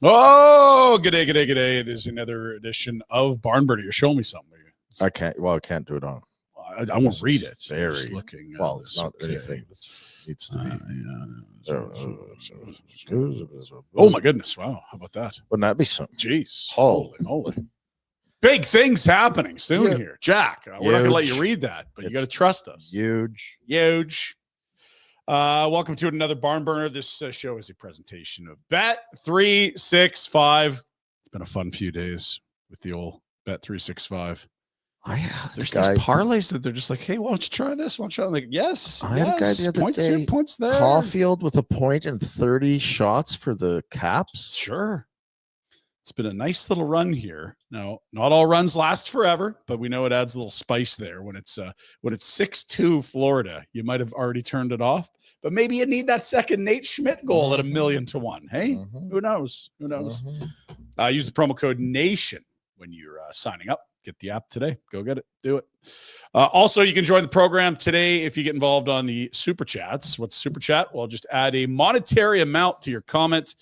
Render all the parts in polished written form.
Oh, g'day. It is another edition of Barnburner. You're showing me something. I can't do it on. I won't read it. Very just looking. Well, it's not anything that needs to be. Oh my goodness! Wow, how about that? Wouldn't that be something? Jeez, Holy moly! Big things happening soon here, Jack. We're not going to let you read that, but you got to trust us. Huge. Welcome to another Barn Burner. This show is a presentation of Bet365. It's been a fun few days with the old Bet365. There's these parlays that they're just like, hey, why don't you try this? Why don't you try? I'm like, yes. I had a guy the other points day, here, points there. Caulfield with a point and 30 shots for the Caps. Sure. It's been a nice little run here. Now, not all runs last forever, but we know it adds a little spice there. When it's 6-2 Florida, you might have already turned it off, but maybe you need that second Nate Schmidt goal at 1,000,000-1. Hey, who knows? Use the promo code NATION when you're signing up. Get the app today. Go get it. Do it. Also, you can join the program today if you get involved on the Super Chats. What's Super Chat? Well, just add a monetary amount to your comment,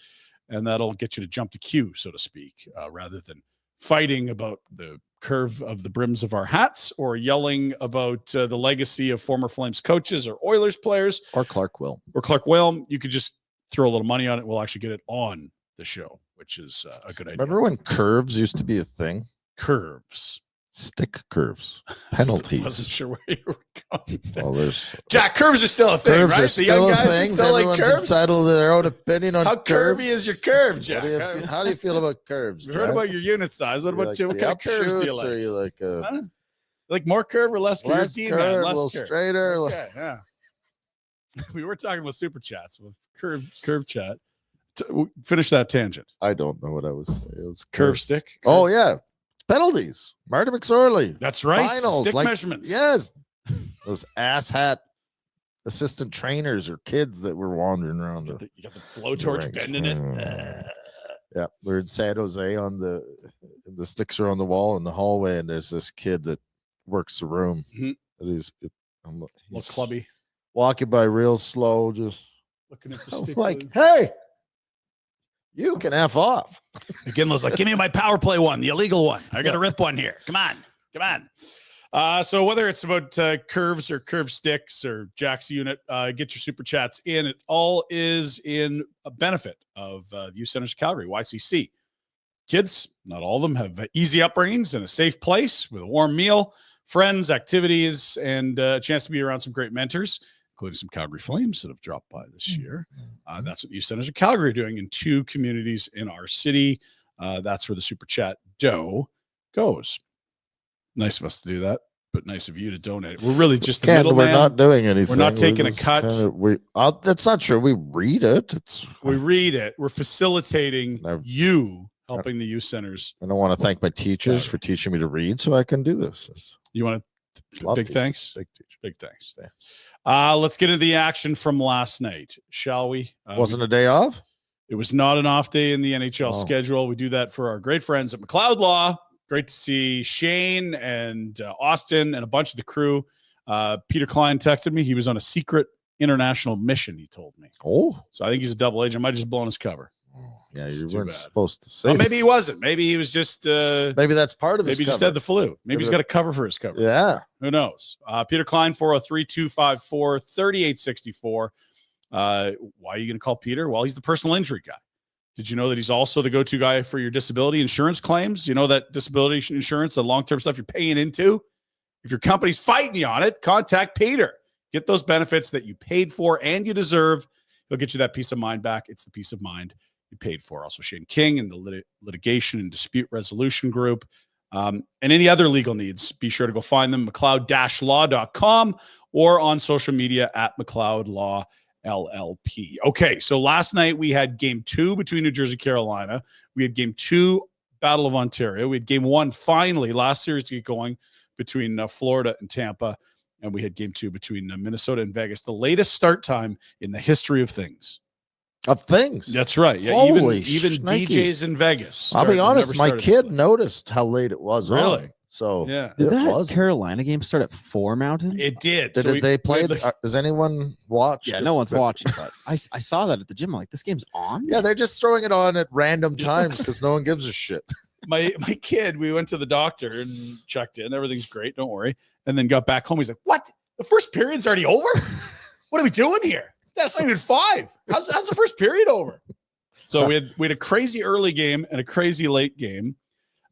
and that'll get you to jump the queue, so to speak, rather than fighting about the curve of the brims of our hats or yelling about the legacy of former Flames coaches or Oilers players. Or Clark Wilm. You could just throw a little money on it. We'll actually get it on the show, which is a good idea. Remember when curves used to be a thing? Curves. Stick curves. Penalties. I wasn't sure where you were going. Well, Jack, curves are still a thing, curves right? Are still a thing. Everyone's entitled to their own opinion on how curves. How curvy is your curve, Jack? How do you feel about curves, We've heard about your unit size. What about you? What kind of curves do you like? Or you like like more curve or less curve? Less curve, a little straighter. Okay, yeah. We were talking about Super Chats with curve chat. Finish that tangent. I don't know what I was saying. It was curve stick. Oh, yeah. Penalties. Marty McSorley. That's right. Finals. Stick measurements. Yes. Those asshat assistant trainers or kids that were wandering around. You got the blowtorch bending it. Yeah. We're in San Jose on the sticks are on the wall in the hallway, and there's this kid that works the room. He's little clubby. Walking by real slow, just looking at the stick. Like, hey. You can F off. Again, was like, give me my power play one, the illegal one. I got to rip one here. Come on. So whether it's about curves or curve sticks or Jack's unit, get your Super Chats in. It all is in a benefit of the Youth Centers of Calgary, YCC. Kids, not all of them, have easy upbringings in a safe place with a warm meal, friends, activities, and a chance to be around some great mentors, including some Calgary Flames that have dropped by this year. That's what the Youth Centers of Calgary are doing in 2 communities in our city. That's where the Super Chat dough goes. Nice of us to do that, but nice of you to donate. We're really just the middleman. We're not doing anything. We're not taking a cut. That's not true. We read it. We read it. We're facilitating you helping the Youth Centers. And I want to thank my teachers for teaching me to read so I can do this. You want to? Big thanks. Big thanks. Yeah. Let's get into the action from last night, shall we? Wasn't a day off? It was not an off day in the NHL schedule. We do that for our great friends at McLeod Law. Great to see Shane and Austin and a bunch of the crew. Peter Klein texted me. He was on a secret international mission, he told me. Oh. So I think he's a double agent. I might have just blown his cover. Yeah, you weren't supposed to say. Well, maybe he wasn't. Maybe he was just. Maybe that's part of his. Maybe he just had the flu. Maybe he's got a cover for his cover. Yeah. Who knows? Peter Klein, 403-254-3864. Why are you going to call Peter? Well, he's the personal injury guy. Did you know that he's also the go-to guy for your disability insurance claims? You know that disability insurance, the long-term stuff you're paying into? If your company's fighting you on it, contact Peter. Get those benefits that you paid for and you deserve. He'll get you that peace of mind back. It's the peace of mind you paid for. Also, Shane King and the litigation and dispute resolution group. And any other legal needs, be sure to go find them, McLeod-law.com or on social media at McLeod Law LLP. Okay, so last night we had game 2 between New Jersey, Carolina. We had game 2, Battle of Ontario. We had game 1, finally, last series to get going between Florida and Tampa. And we had game 2 between Minnesota and Vegas. The latest start time in the history of things. Of things? That's right. Yeah, even DJs in Vegas. I'll be honest, my kid noticed how late it was. Really? So Yeah. Did it that was. Carolina game start at 4 Mountain? It did. Did they play? the- Does anyone watch? Yeah, no one's watching, but I saw that at the gym. I'm like, this game's on? Yeah, they're just throwing it on at random times because no one gives a shit. my kid, we went to the doctor and checked in. Everything's great. Don't worry. And then got back home. He's like, what? The first period's already over? What are we doing here? That's not even 5. How's the first period over? So we had a crazy early game and a crazy late game.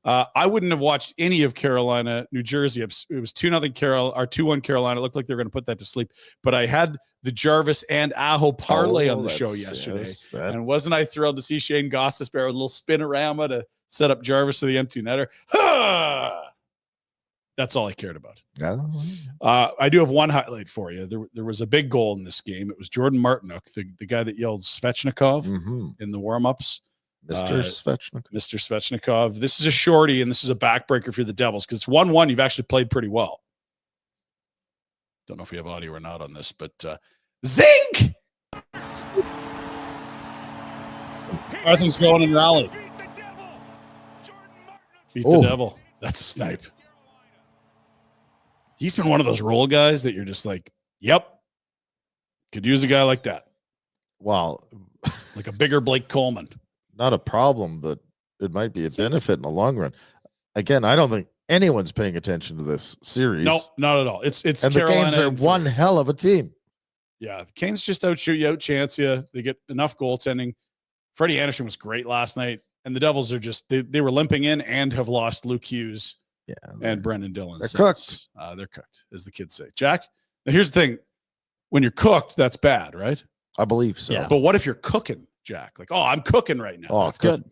I wouldn't have watched any of Carolina, New Jersey. It was 2-0 2-1 Carolina. It looked like they were going to put that to sleep. But I had the Jarvis and Aho parlay on the show yesterday. Yes, and wasn't I thrilled to see Shane Gostisbehere with a little spinorama to set up Jarvis for the empty netter? That's all I cared about. I do have one highlight for you. There was a big goal in this game. It was Jordan Martinook, the guy that yelled Svechnikov in the warm-ups. Mr. Svechnikov. Mr. Svechnikov. This is a shorty, and this is a backbreaker for the Devils because it's 1-1. You've actually played pretty well. Don't know if we have audio or not on this, but Zink! Everything's going in rally. Beat the devil. That's a snipe. He's been one of those role guys that you're just like, yep, could use a guy like that. Wow. Like a bigger Blake Coleman. Not a problem, but it might be a benefit in the long run. Again, I don't think anyone's paying attention to this series. No, not at all. It's and Carolina. The Canes are one hell of a team. Yeah, the Canes just outshoot you, outchance you. They get enough goaltending. Freddie Anderson was great last night, and the Devils are just they were limping in and have lost Luke Hughes and Brendan Dillon. They're cooked. They're cooked, as the kids say. Jack, now here's the thing: when you're cooked, that's bad, right? I believe so. Yeah. But what if you're cooking, Jack? Like, oh, I'm cooking right now. Oh, That's good.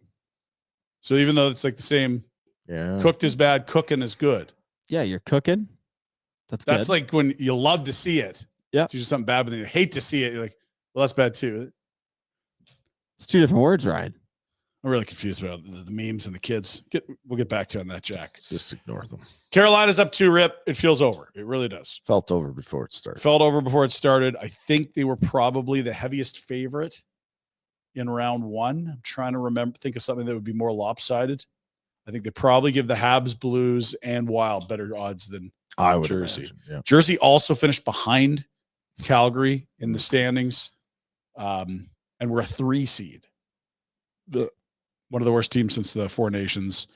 So even though it's like the same, Yeah. cooked is bad, cooking is good. Yeah, you're cooking. That's That's good. like when you love to see it. Yeah. It's usually something bad, but then you hate to see it. You're like, well, that's bad too. It's 2 different words, Ryan. I'm really confused about the memes and the kids. We'll get back to you on that, Jack. Just ignore them. Carolina's up 2 rip. It feels over. It really does. Felt over before it started. Felt over before it started. I think they were probably the heaviest favorite in round 1. I'm trying to think of something that would be more lopsided. I think they probably give the Habs, Blues, and Wild better odds than I would Jersey. imagine, yeah. Jersey also finished behind Calgary in the standings, and we're a 3 seed. One of the worst teams since the Four Nations.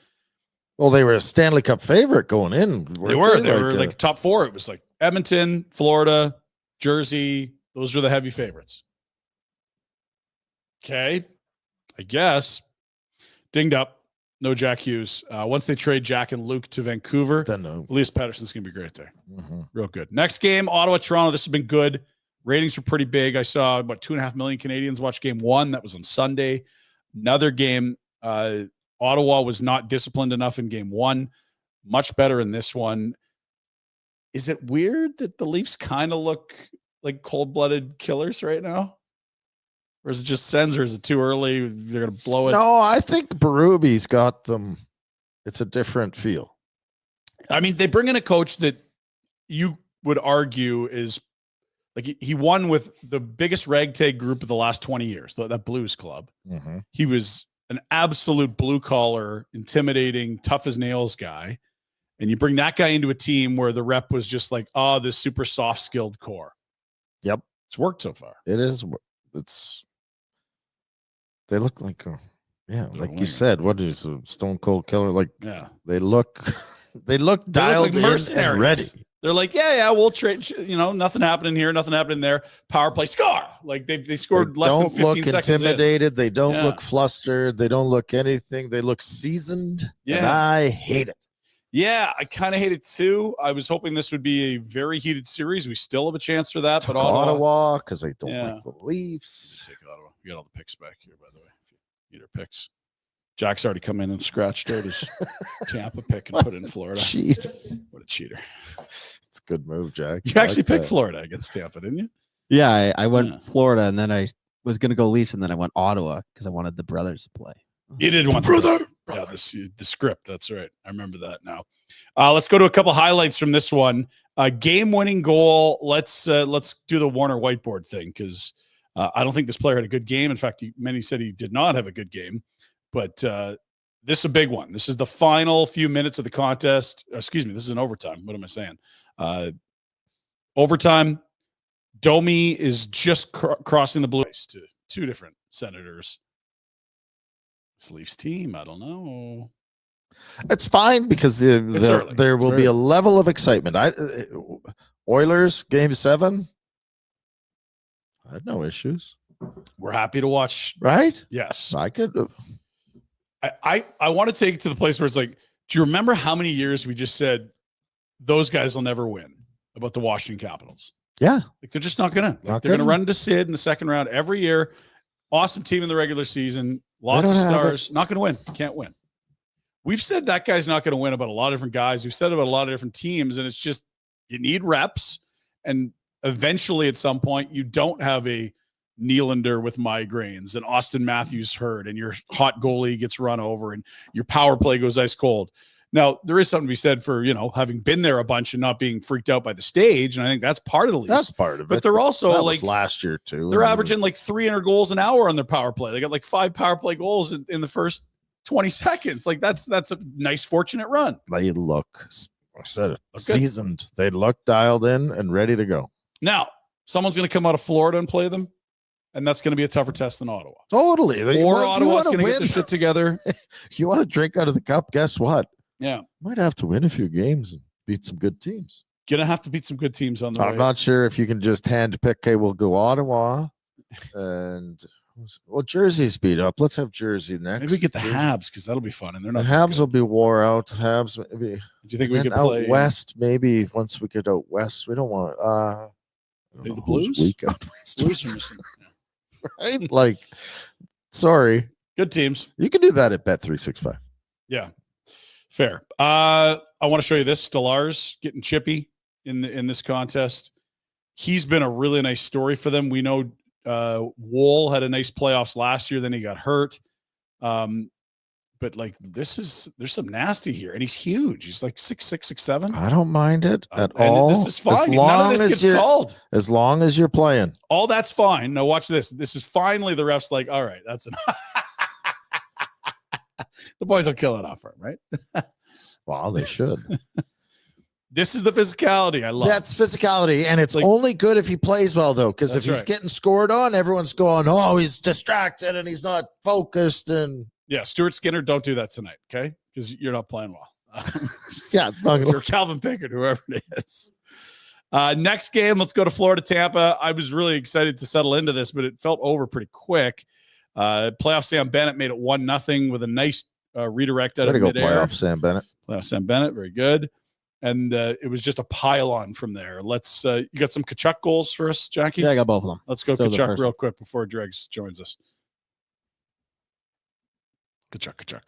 Well, they were a Stanley Cup favorite going in. They were like top 4. It was like Edmonton, Florida, Jersey. Those were the heavy favorites. Okay. I guess. Dinged up. No Jack Hughes. Once they trade Jack and Luke to Vancouver, then no. Elias Pettersson's going to be great there. Mm-hmm. Real good. Next game, Ottawa, Toronto. This has been good. Ratings were pretty big. I saw about 2.5 million Canadians watch game 1. That was on Sunday. Another game, Ottawa was not disciplined enough in game 1. Much better in this one. Is it weird that the Leafs kind of look like cold-blooded killers right now? Or is it just Sens, or is it too early? They're going to blow it? No, I think Berube's got them. It's a different feel. I mean, they bring in a coach that you would argue is like he won with the biggest ragtag group of the last 20 years, that Blues club. Mm-hmm. He was an absolute blue-collar, intimidating, tough-as-nails guy. And you bring that guy into a team where the rep was just like, this super soft-skilled core. Yep. It's worked so far. It is. They look like, like you said, what is a stone cold killer? Like, they look dialed like mercenaries. in and ready. They're like, we'll trade. Nothing happening here, nothing happening there. Power play, score. Like they scored less than 15 seconds. They don't look intimidated. They don't Yeah. look flustered. They don't look anything. They look seasoned. Yeah. And I hate it. Yeah, I kind of hate it too. I was hoping this would be a very heated series. We still have a chance for that. Took But Ottawa because they don't like the Leafs. Take Ottawa. We got all the picks back here, by the way. If you need our picks. Jack's already come in and scratched out his Tampa pick and put it in Florida. What a cheater. It's a good move, Jack. You actually picked Florida against Tampa, didn't you? Yeah, I went Florida, and then I was going to go Leafs, and then I went Ottawa because I wanted the brothers to play. You did want brother. Yeah, the script. That's right. I remember that now. Let's go to a couple highlights from this one. Game-winning goal. Let's do the Warner whiteboard thing because I don't think this player had a good game. In fact, many said he did not have a good game. But this is a big one. This is the final few minutes of the contest. Excuse me, this is an overtime. What am I saying? Overtime. Domi is just crossing the blue ice to two different Senators. This Leafs team, I don't know. It's fine because there will be a level of excitement. Oilers Game 7. I had no issues. We're happy to watch. Right? Yes. I could. I want to take it to the place where it's like, do you remember how many years we just said those guys will never win about the Washington Capitals? Yeah. Like they're just not going to. They're going to run into Sid in the second round every year. Awesome team in the regular season. Lots of stars. Not going to win. Can't win. We've said that guy's not going to win about a lot of different guys. We've said about a lot of different teams, and it's just you need reps. And eventually at some point, you don't have a Nylander with migraines and Austin Matthews hurt and your hot goalie gets run over and your power play goes ice cold. Now, there is something to be said for, having been there a bunch and not being freaked out by the stage. And I think that's part of the Leafs. That's part of it. But they're also that was last year too. They're averaging like 300 goals an hour on their power play. They got like 5 power play goals in the first 20 seconds. Like that's a nice, fortunate run. They look, I said it, seasoned. They look dialed in and ready to go. Now, someone's going to come out of Florida and play them. And that's going to be a tougher test than Ottawa. Totally. Or Ottawa's going to get the shit together. You want to drink out of the cup? Guess what? Yeah. Might have to win a few games and beat some good teams. Going to have to beat some good teams on the way. I'm not sure if you can just hand pick, okay, we'll go Ottawa. And, Jersey's beat up. Let's have Jersey next. Maybe we get the Habs because that'll be fun. And they're not. The Habs will be wore out. Habs maybe. Do you think we could out play west? Maybe once we get out west, we don't want the Blues. Week out west. Blues are missing. Right? Like, sorry. Good teams. You can do that at Bet365. Yeah. Fair. I want to show you this. Stellars getting chippy in this contest. He's been a really nice story for them. We know Wool had a nice playoffs last year, then he got hurt. But like there's some nasty here, and he's huge. He's like 6'6", 6'7". I don't mind it at all. This is fine. None of this gets called. As long as you're playing. All that's fine. Now watch this. This is finally the ref's like, all right, that's enough. The boys will kill it off for him, right? Well, they should. This is the physicality I love. That's physicality, and it's like, only good if he plays well, though, because if he's getting scored on, everyone's going, oh, he's distracted and he's not focused. And yeah, Stuart Skinner, don't do that tonight, okay? Because you're not playing well. Yeah, it's not going to. Or Calvin Pickard, whoever it is. Next game, let's go to Florida, Tampa. I was really excited to settle into this, but it felt over pretty quick. Playoff Sam Bennett made it 1-0 with a nice redirect out of midair. Playoff Sam Bennett. Playoff Sam Bennett, very good. And it was just a pile on from there. Let's you got some Kachuk goals for us, Jackie? Yeah, I got both of them. Let's go Kachuk real quick before Dregs joins us. Kachuk.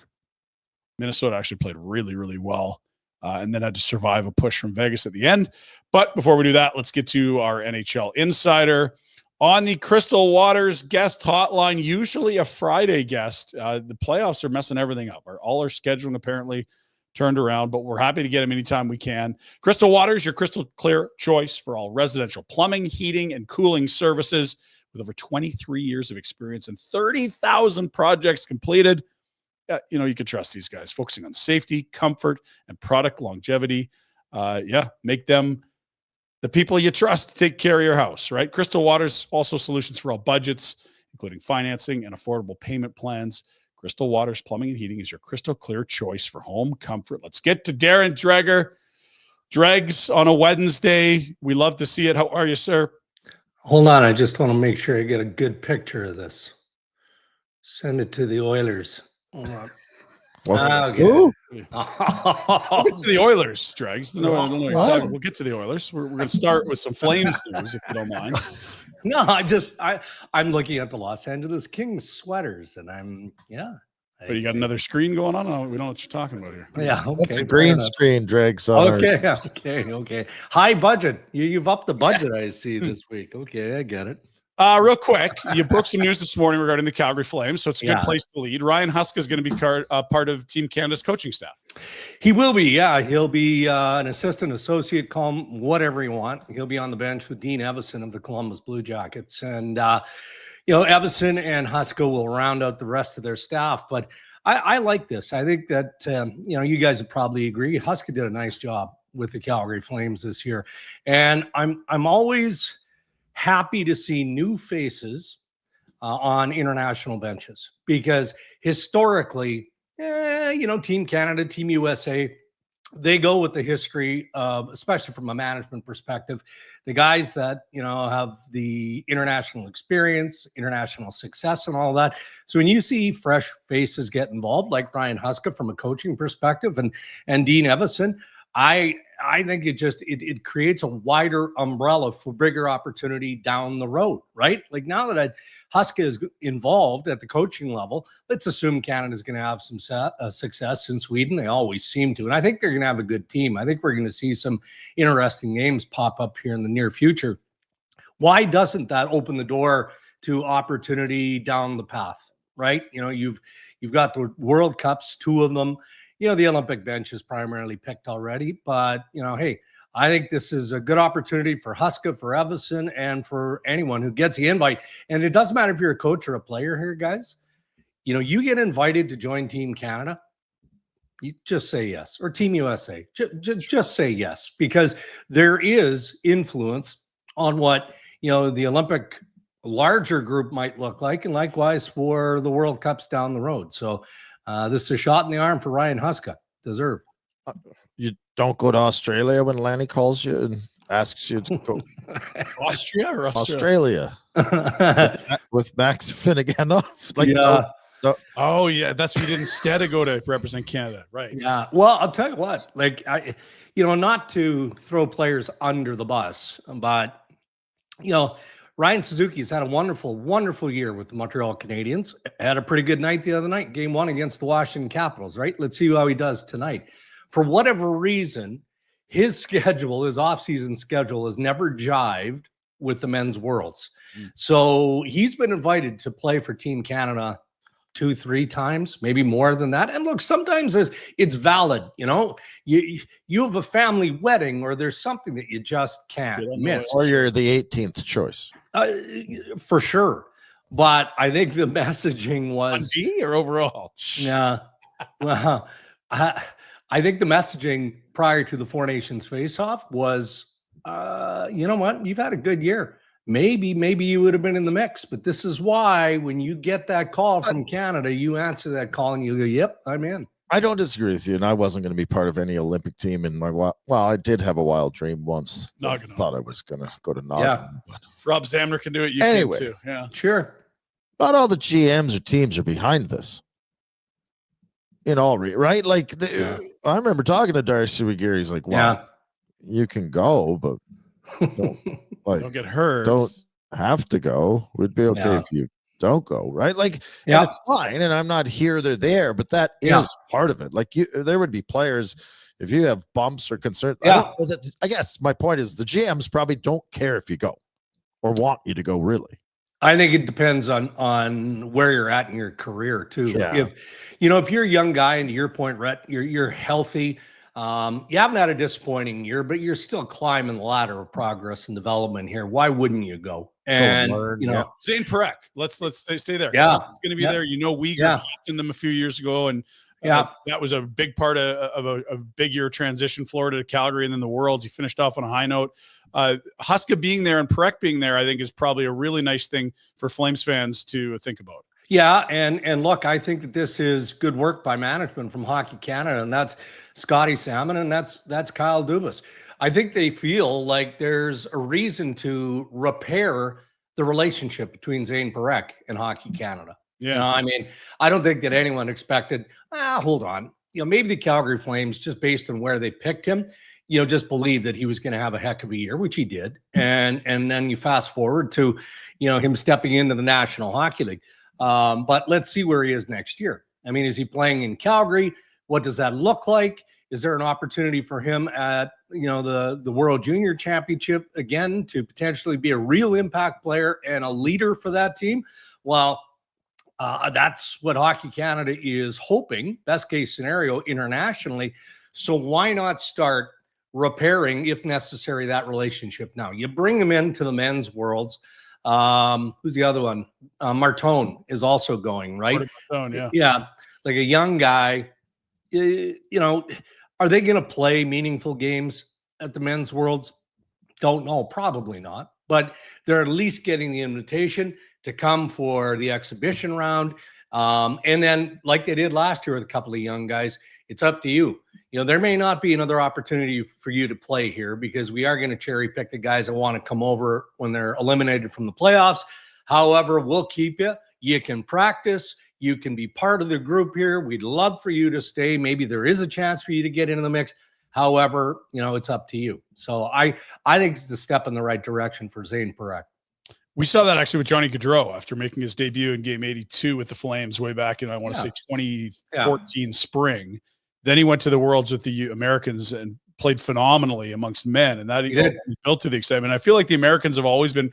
Minnesota actually played really, really well and then had to survive a push from Vegas at the end. But before we do that, let's get to our NHL Insider. On the Crystal Waters guest hotline, usually a Friday guest. The playoffs are messing everything up. All our scheduling apparently turned around, but we're happy to get him anytime we can. Crystal Waters, your crystal clear choice for all residential plumbing, heating, and cooling services with over 23 years of experience and 30,000 projects completed. Yeah, you can trust these guys, focusing on safety, comfort, and product longevity. Make them the people you trust to take care of your house, right? Crystal Waters, also solutions for all budgets, including financing and affordable payment plans. Crystal Waters Plumbing and Heating is your crystal clear choice for home comfort. Let's get to Darren Dreger. Dregs on a Wednesday. We love to see it. How are you, sir? Hold on. I just want to make sure I get a good picture of this. Send it to the Oilers. Hold on. We'll get to the Oilers, Dregs. We'll get to the Oilers. We're going to start with some Flames news, if you don't mind. No, I'm looking at the Los Angeles Kings sweaters, and But you got another screen going on? Oh, we don't know what you're talking about here. Yeah, okay, that's a green screen, Dregs. Okay. High budget. You've upped the budget, I see this week. Okay, I get it. Real quick, you broke some news this morning regarding the Calgary Flames, so it's a good place to lead. Ryan Huska is going to be part of Team Canada's coaching staff. He will be, yeah. He'll be an assistant, associate, call him whatever you want. He'll be on the bench with Dean Evison of the Columbus Blue Jackets. And, Evison and Huska will round out the rest of their staff. But I like this. I think that, you guys would probably agree. Huska did a nice job with the Calgary Flames this year. And I'm always happy to see new faces on international benches, because historically, Team Canada, Team USA, they go with the history of, especially from a management perspective, the guys that, have the international experience, international success and all that. So when you see fresh faces get involved, like Ryan Huska from a coaching perspective and Dean Evason, I think it creates a wider umbrella for bigger opportunity down the road, right? Like now that Huska is involved at the coaching level, let's assume Canada's going to have some success in Sweden. They always seem to. And I think they're going to have a good team. I think we're going to see some interesting names pop up here in the near future. Why doesn't that open the door to opportunity down the path, right? You've got the World Cups, 2 of them. The Olympic bench is primarily picked already, but, hey, I think this is a good opportunity for Huska, for Evason, and for anyone who gets the invite. And it doesn't matter if you're a coach or a player here, guys. You get invited to join Team Canada, you just say yes, or Team USA. Just say yes, because there is influence on what, the Olympic larger group might look like, and likewise for the World Cups down the road. So this is a shot in the arm for Ryan Huska. Deserved. You don't go to Australia when Lanny calls you and asks you to go. Austria or Australia with Max Finneganoff. Like, yeah. No. Oh yeah, that's what you did instead of go to represent Canada, right? Yeah. Well, I'll tell you what. Like, not to throw players under the bus, but Ryan Suzuki's had a wonderful, wonderful year with the Montreal Canadiens. Had a pretty good night the other night, game 1 against the Washington Capitals, right? Let's see how he does tonight. For whatever reason, his offseason schedule has never jived with the men's Worlds. So he's been invited to play for Team Canada 2-3 times, maybe more than that. And look, sometimes it's valid. You have a family wedding, or there's something that you just can't miss. Or you're the 18th choice. For sure. But I think the messaging was on D or overall. Yeah. Well, I think the messaging prior to the Four Nations Faceoff was, you know what? You've had a good year. Maybe you would have been in the mix, but this is why when you get that call from Canada, you answer that call and you go, "Yep, I'm in." I don't disagree with you, and I wasn't going to be part of any Olympic team in my I did have a wild dream once. I thought I was going to go to Nottingham. Yeah. But if Rob Zamner can do it, you anyway, can too. Yeah, sure. Not all the GMs or teams are behind this. In all right? Like I remember talking to Darcy Wigiri. He's like, "Wow, you can go, but don't get hurt. Don't have to go. We'd be okay if you don't go, right?" Like, and it's fine. And I'm not here, they're there, but that is part of it. Like, there would be players if you have bumps or concerns. I guess my point is the GMs probably don't care if you go or want you to go. Really, I think it depends on where you're at in your career too. Yeah. If you're a young guy, and to your point, Rhett, you're healthy. You haven't had a disappointing year, but you're still climbing the ladder of progress and development here. Why wouldn't you go? And Zayne Parekh, let's stay there. Yeah, it's going to be there. Uyghur captained them a few years ago, and that was a big part of a big year transition. Florida to Calgary, and then the Worlds. He finished off on a high note. Huska being there and Parekh being there, I think, is probably a really nice thing for Flames fans to think about. Yeah, and look, I think that this is good work by management from Hockey Canada, and that's Scotty Salmon, and that's Kyle Dubas. I think they feel like there's a reason to repair the relationship between Zayne Parekh and Hockey Canada. Yeah, I mean, I don't think that anyone expected. Hold on, maybe the Calgary Flames, just based on where they picked him, just believed that he was going to have a heck of a year, which he did, and then you fast forward to, him stepping into the National Hockey League. But let's see where he is next year. I mean, is he playing in Calgary? What does that look like? Is there an opportunity for him at, the World Junior Championship again to potentially be a real impact player and a leader for that team? Well, that's what Hockey Canada is hoping, best case scenario internationally. So why not start repairing, if necessary, that relationship now? You bring him into the men's Worlds. Who's the other one? Martone is also going, right? Martone, yeah. like a young guy, you know, are they going to play meaningful games at the men's Worlds? Don't know. Probably not. But they're at least getting the invitation to come for the exhibition round. And then, like they did last year with a couple of young guys, it's up to you. You know, there may not be another opportunity for you to play here because we are going to cherry pick the guys that want to come over when they're eliminated from the playoffs. However, we'll keep you. You can practice. You can be part of the group here. We'd love for you to stay. Maybe there is a chance for you to get into the mix. However, you know, it's up to you. So I think it's a step in the right direction for Zayne Parekh. We saw that actually with Johnny Gaudreau after making his debut in game 82 with the Flames way back in, I want to say 2014 spring. Then he went to the Worlds with the Americans and played phenomenally amongst men. And that he built to the excitement. I feel like the Americans have always been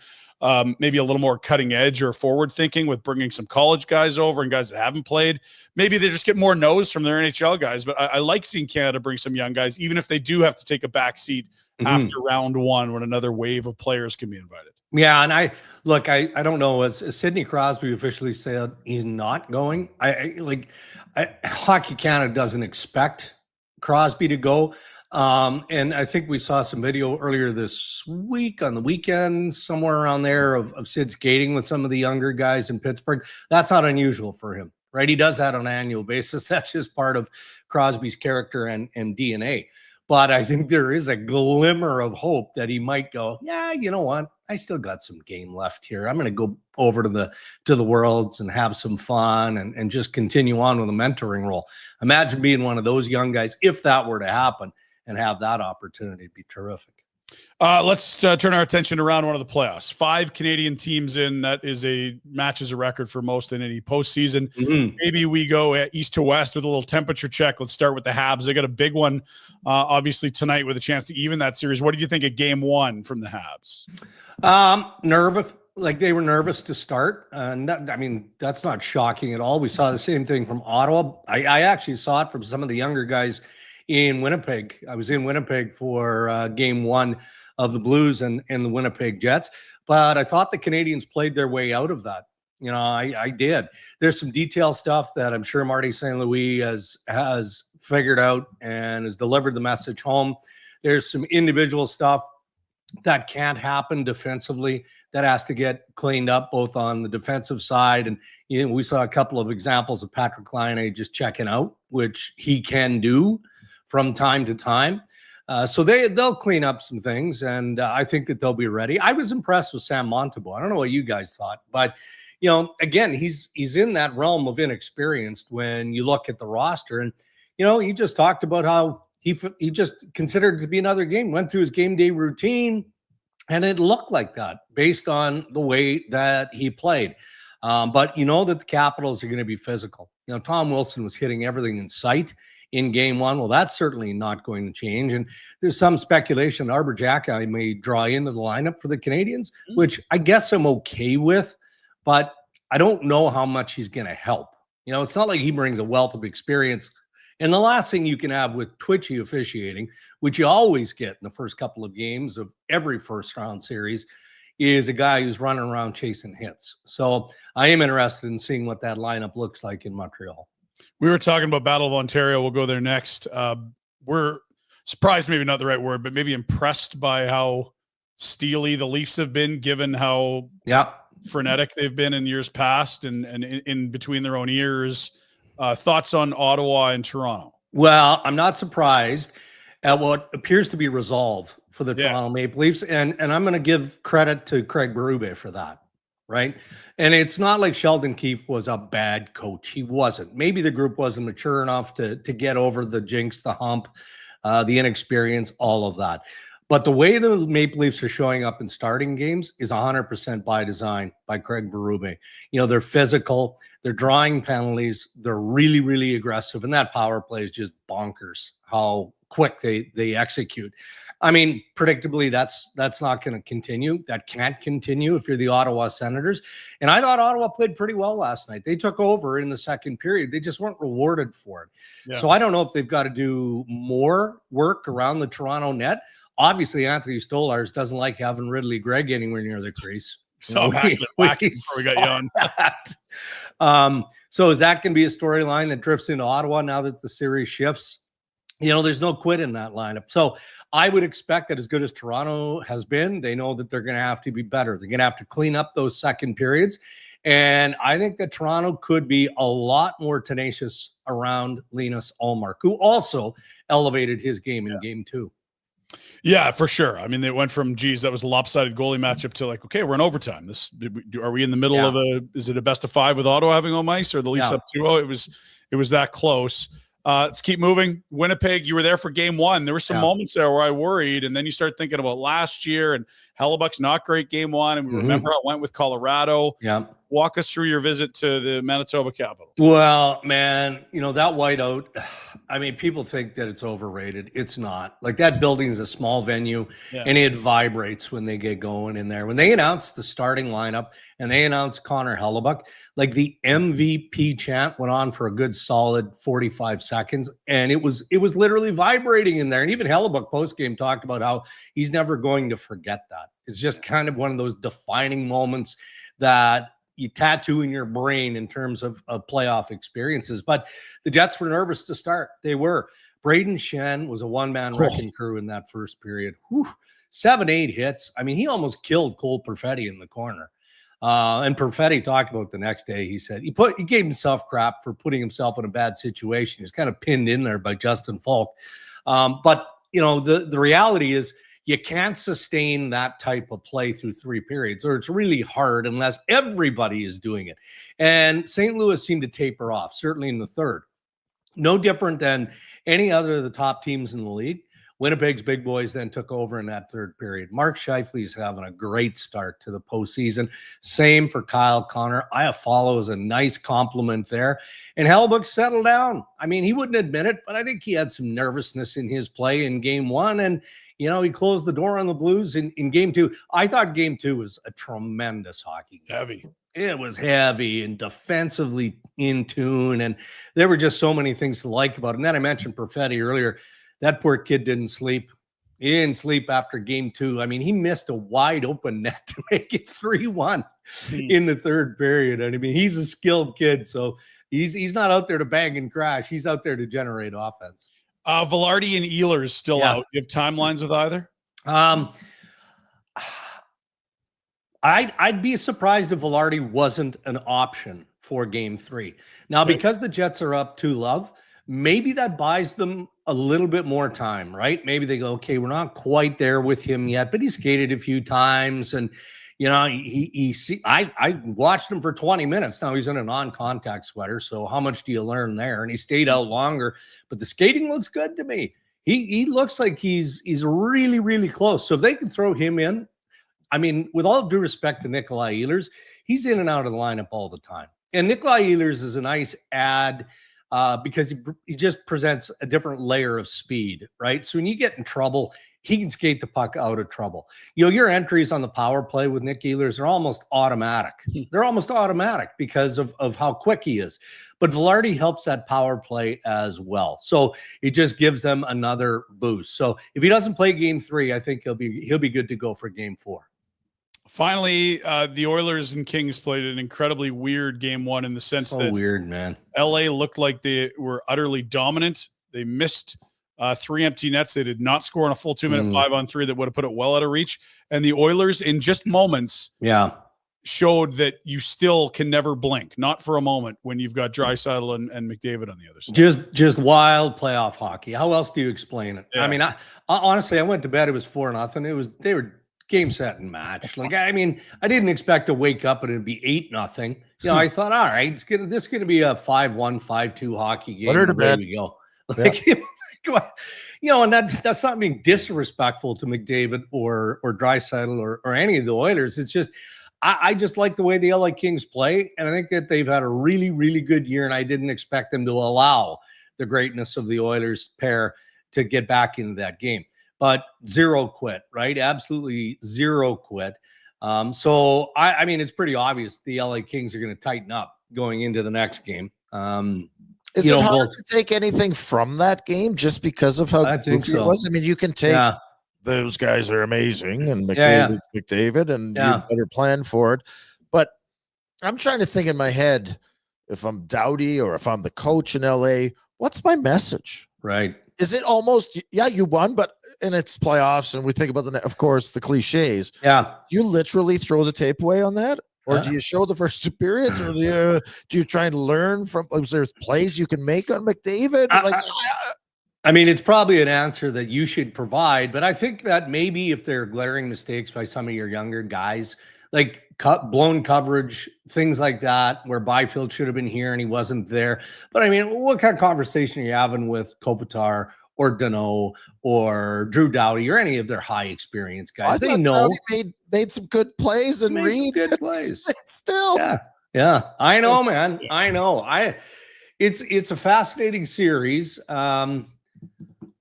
maybe a little more cutting edge or forward thinking with bringing some college guys over and guys that haven't played. Maybe they just get more no's from their NHL guys, but I like seeing Canada bring some young guys, even if they do have to take a back seat after round one when another wave of players can be invited. Yeah, and I don't know. As Sidney Crosby officially said, he's not going. Hockey Canada doesn't expect Crosby to go. And I think we saw some video earlier this week on the weekend, somewhere around there, of Sid skating with some of the younger guys in Pittsburgh. That's not unusual for him, right? He does that on an annual basis. That's just part of Crosby's character and DNA. But I think there is a glimmer of hope that he might go, yeah, you know what? I still got some game left here. I'm going to go over to the Worlds and have some fun and just continue on with a mentoring role. Imagine being one of those young guys, if that were to happen, and have that opportunity. It'd be terrific. Let's turn our attention around one of the playoffs. 5 Canadian teams in. That matches a record for most in any postseason. Maybe we go east to west with a little temperature check. Let's start with the Habs. They got a big one, obviously tonight, with a chance to even that series. What did you think of game 1 from the Habs? Nervous. Like, they were nervous to start. That's not shocking at all. We saw the same thing from Ottawa. I actually saw it from some of the younger guys in Winnipeg. I was in Winnipeg for game 1 of the Blues and the Winnipeg Jets, but I thought the Canadians played their way out of that. You know, I did. There's some detail stuff that I'm sure Marty St. Louis has figured out and has delivered the message home. There's some individual stuff that can't happen defensively that has to get cleaned up, both on the defensive side. And we saw a couple of examples of Patrick Laine just checking out, which he can do from time to time. So they'll clean up some things, and I think that they'll be ready. I was impressed with Sam Montembeault. I don't know what you guys thought, but you know, again, he's in that realm of inexperienced when you look at the roster. And you know, he just talked about how he just considered it to be another game, went through his game day routine, and it looked like that based on the way that he played. But you know that the Capitals are going to be physical. You know, Tom Wilson was hitting everything in sight in game 1. Well, that's certainly not going to change. And there's some speculation Arbor Xhekaj may draw into the lineup for the Canadians, which I guess I'm okay with, but I don't know how much he's going to help. You know, it's not like he brings a wealth of experience. And the last thing you can have with twitchy officiating, which you always get in the first couple of games of every first round series, is a guy who's running around chasing hits. So I am interested in seeing what that lineup looks like in Montreal. We were talking about Battle of Ontario. We'll go there next. We're surprised, maybe not the right word, but maybe impressed by how steely the Leafs have been, given how frenetic they've been in years past and in between their own ears. Thoughts on Ottawa and Toronto? Well, I'm not surprised at what appears to be resolve for the Toronto Maple Leafs. And I'm going to give credit to Craig Berube for that. Right. And it's not like Sheldon Keefe was a bad coach. He wasn't. Maybe the group wasn't mature enough to get over the jinx, the hump, the inexperience, all of that. But the way the Maple Leafs are showing up in starting games is 100% by design by Craig Berube. You know, they're physical, they're drawing penalties, they're really, really aggressive. And that power play is just bonkers how quick they execute. I mean, predictably, that's not going to continue. That can't continue if you're the Ottawa Senators. And I thought Ottawa played pretty well last night. They took over in the second period. They just weren't rewarded for it. Yeah. So I don't know if they've got to do more work around the Toronto net. Obviously, Anthony Stolarz doesn't like having Ridley Gregg anywhere near the crease. So before we got you on. So is that going to be a storyline that drifts into Ottawa now that the series shifts? There's no quit in that lineup. So I would expect that as good as Toronto has been, they know that they're going to have to be better. They're going to have to clean up those second periods. And I think that Toronto could be a lot more tenacious around Linus Ullmark, who also elevated his game in game 2. Yeah, for sure. I mean, they went from, geez, that was a lopsided goalie matchup to like, okay, we're in overtime. Are we in the middle of is it a best of 5 with Ottawa having home ice, or the Leafs up 2-0? It was that close. Let's keep moving. Winnipeg, you were there for game 1. There were some moments there where I worried, and then you start thinking about last year, and Hellebuck's not great game 1, and we remember how it went with Colorado. Yeah. Walk us through your visit to the Manitoba Capital. Well, man, that whiteout, I mean, people think that it's overrated. It's not. Like, that building is a small venue, and it vibrates when they get going in there. When they announced the starting lineup and they announced Connor Hellebuck, like, the MVP chant went on for a good solid 45 seconds, and it was literally vibrating in there. And even Hellebuck postgame talked about how he's never going to forget that. It's just kind of one of those defining moments that you tattoo in your brain in terms of playoff experiences. But the Jets were nervous to start. They were. Braden Shen was a one-man wrecking crew in that first period. 7-8 hits. I mean, he almost killed Cole Perfetti in the corner. And Perfetti talked about the next day. He said he gave himself crap for putting himself in a bad situation. He was kind of pinned in there by Justin Falk. But the reality is, you can't sustain that type of play through 3 periods, or it's really hard unless everybody is doing it. And St. Louis seemed to taper off, certainly in the third. No different than any other of the top teams in the league. Winnipeg's big boys then took over in that third period. Mark Scheifele's having a great start to the postseason. Same for Kyle Connor. Iafallo is a nice compliment there. And Hellebuck settled down. I mean, he wouldn't admit it, but I think he had some nervousness in his play in game 1. And, he closed the door on the Blues in game 2. I thought game 2 was a tremendous hockey game. Heavy. It was heavy and defensively in tune. And there were just so many things to like about it. And then I mentioned Perfetti earlier. That poor kid didn't sleep. He didn't sleep after game 2. I mean, he missed a wide open net to make it 3-1 in the third period. And I mean, he's a skilled kid. So he's not out there to bang and crash. He's out there to generate offense. Velarde and Ehlers still out. Do you have timelines with either? I'd be surprised if Velarde wasn't an option for game 3. Now, because the Jets are up 2-0, maybe that buys them a little bit more time, right? Maybe they go, okay, we're not quite there with him yet, but he skated a few times, and I watched him for 20 minutes. Now he's in a non-contact sweater, so how much do you learn there? And he stayed out longer, but the skating looks good to me. He looks like he's really, really close. So if they can throw him in, I mean, with all due respect to Nikolai Ehlers, he's in and out of the lineup all the time. And Nikolai Ehlers is a nice add because he just presents a different layer of speed, right? So when you get in trouble, he can skate the puck out of trouble. Your entries on the power play with Nick Ehlers are almost automatic. They're almost automatic because of how quick he is. But Velarde helps that power play as well. So it just gives them another boost. So if he doesn't play game 3, I think he'll be good to go for game 4. Finally, the Oilers and Kings played an incredibly weird game 1 in the sense that weird, man. LA looked like they were utterly dominant. They missed 3 empty nets. They did not score on a full 2-minute 5-on-3 that would have put it well out of reach. And the Oilers, in just moments, showed that you still can never blink, not for a moment, when you've got Draisaitl and McDavid on the other side. Just wild playoff hockey. How else do you explain it? I mean, I honestly, I went to bed. It was 4-0. They were game, set, and match. Like, I mean, I didn't expect to wake up and it'd be 8-0. I thought, all right, this is gonna be a 5-1, 5-2 hockey game. There we go. Like, and that's not being disrespectful to McDavid or Draisaitl or any of the Oilers. It's just I just like the way the LA Kings play, and I think that they've had a really, really good year, and I didn't expect them to allow the greatness of the Oilers pair to get back into that game. But zero quit, right? Absolutely zero quit. So I mean, it's pretty obvious the LA Kings are going to tighten up going into the next game. Is it hard to take anything from that game just because of how I think so. it was? I mean, you can take those guys are amazing, and McDavid's McDavid, and you better plan for it. But I'm trying to think in my head, if I'm Doughty or if I'm the coach in LA, what's my message? Right. Is it almost, you won, and it's playoffs, and we think about of course, the cliches. Yeah. Do you literally throw the tape away on that? Or do you show the first two periods, or do you try and learn from? Was there plays you can make on McDavid? I mean, it's probably an answer that you should provide, but I think that maybe if there are glaring mistakes by some of your younger guys, like blown coverage, things like that, where Byfield should have been here and he wasn't there. But I mean, what kind of conversation are you having with Kopitar or Danault or Drew Doughty or any of their high experience guys? They know made some good plays and reads. Good plays. Still. Yeah. I know, man. I know. It's a fascinating series.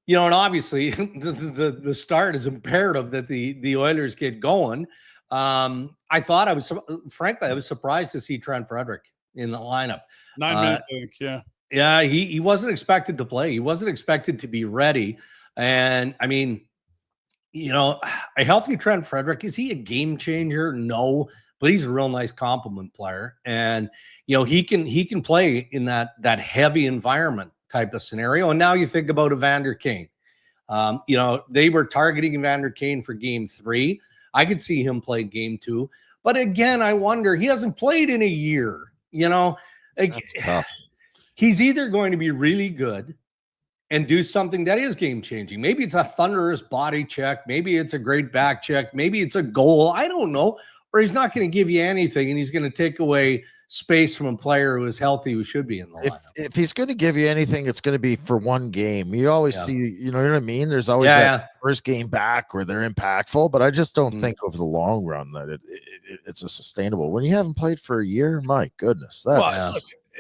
You know, and obviously the start is imperative that the Oilers get going. I was surprised to see Trent Frederick in the lineup. 9 minutes, I think. Yeah. Yeah, he wasn't expected to play. He wasn't expected to be ready. And I mean, you know, a healthy Trent Frederick, is he a game changer? No, but he's a real nice complement player. And, you know, he can play in that heavy environment type of scenario. And now you think about Evander Kane. You know, they were targeting Evander Kane for game 3. I could see him play game 2. But again, I wonder, he hasn't played in a year, you know. Like, that's tough. He's either going to be really good and do something that is game-changing. Maybe it's a thunderous body check. Maybe it's a great back check. Maybe it's a goal. I don't know. Or he's not going to give you anything, and he's going to take away space from a player who is healthy, who should be in the lineup. If he's going to give you anything, it's going to be for one game. You always see, you know what I mean? There's always that first game back where they're impactful, but I just don't think over the long run that it's a sustainable. When you haven't played for a year, my goodness. Look,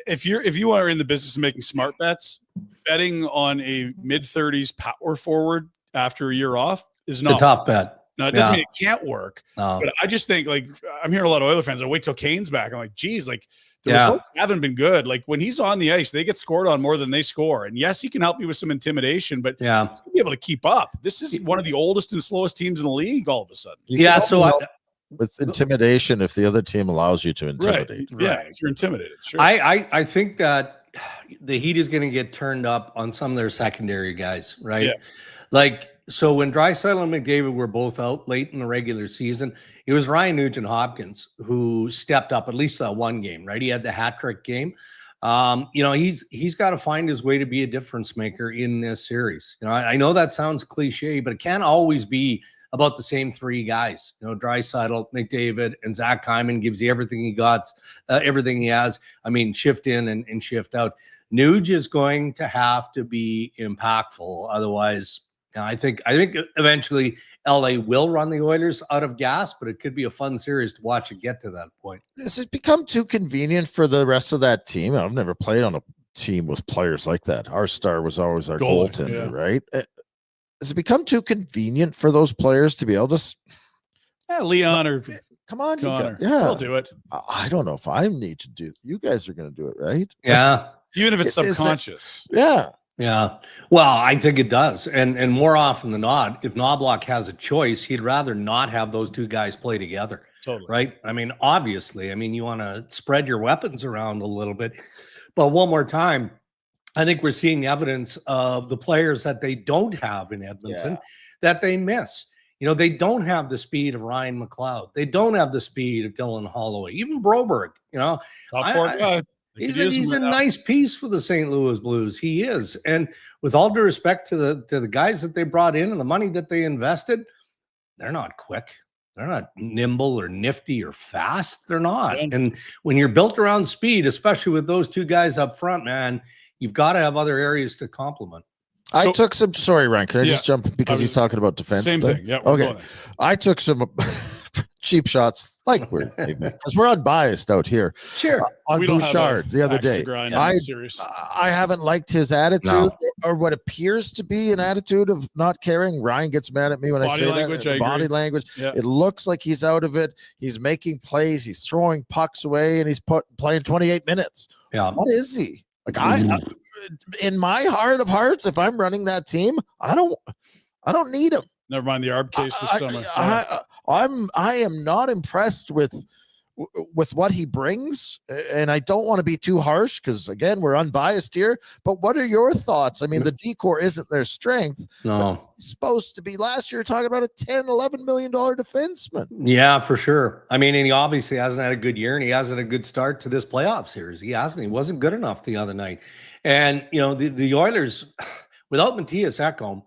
if you are in the business of making smart bets, betting on a mid-30s power forward after a year off is a tough bet. No, it doesn't mean it can't work. But I just think, like, I'm hearing a lot of Oilers fans, wait till Kane's back. I'm like, geez, like, the results haven't been good. Like, when he's on the ice, they get scored on more than they score. And yes, he can help you with some intimidation, but he's going to be able to keep up. This is one of the oldest and slowest teams in the league all of a sudden. With intimidation, if the other team allows you to intimidate. Right. Yeah, if you're intimidated. Sure. I think that the heat is going to get turned up on some of their secondary guys, right? Yeah. Like, so when Draisaitl and McDavid were both out late in the regular season, it was Ryan Nugent-Hopkins who stepped up at least that one game, right? He had the hat trick game. You know, he's got to find his way to be a difference maker in this series. You know, I know that sounds cliche, but it can't always be about the same three guys. You know, Draisaitl, McDavid, and Zach Hyman gives you everything he got, everything he has. I mean, shift in and shift out. Nuge is going to have to be impactful. Otherwise, I think eventually LA will run the Oilers out of gas, but it could be a fun series to watch it get to that point. Has it become too convenient for the rest of that team? I've never played on a team with players like that. Our star was always our goaltender, right? Has it become too convenient for those players to be able to? Leon or come on, Connor. I'll do it. I don't know if I need to do. You guys are going to do it, right? Yeah, even if it's subconscious. Yeah. Well, I think it does. And more often than not, if Knobloch has a choice, he'd rather not have those two guys play together. Totally. Right? I mean, obviously, you want to spread your weapons around a little bit. But one more time, I think we're seeing evidence of the players that they don't have in Edmonton that they miss. You know, they don't have the speed of Ryan McLeod. They don't have the speed of Dylan Holloway, even Broberg, you know. Top four guy. He's a nice piece for the St. Louis Blues. He is. And with all due respect to the guys that they brought in and the money that they invested, they're not quick. They're not nimble or nifty or fast. They're not. And when you're built around speed, especially with those two guys up front, man, you've got to have other areas to complement. I took some. Sorry, Ryan. Can I just jump because he's talking about defense? Same thing. Yeah. Okay. I took some cheap shots, like because we're unbiased out here. Sure. On Bouchard the other day. I haven't liked his attitude or what appears to be an attitude of not caring. Ryan gets mad at me when I say that. Body language. Yeah. It looks like he's out of it. He's making plays. He's throwing pucks away, and he's playing 28 minutes. Yeah. What is he? Like in my heart of hearts, if I'm running that team, I don't need him. Never mind the ARB case this summer. I am not impressed with what he brings, and I don't want to be too harsh because again we're unbiased here. But what are your thoughts? I mean, the D-core isn't their strength. No, he's supposed to be. Last year, talking about a $10-11 million defenseman. Yeah, for sure. I mean, and he obviously hasn't had a good year, and he hasn't had a good start to this playoff series. He hasn't. He wasn't good enough the other night. And the Oilers, without Matthias Ekholm,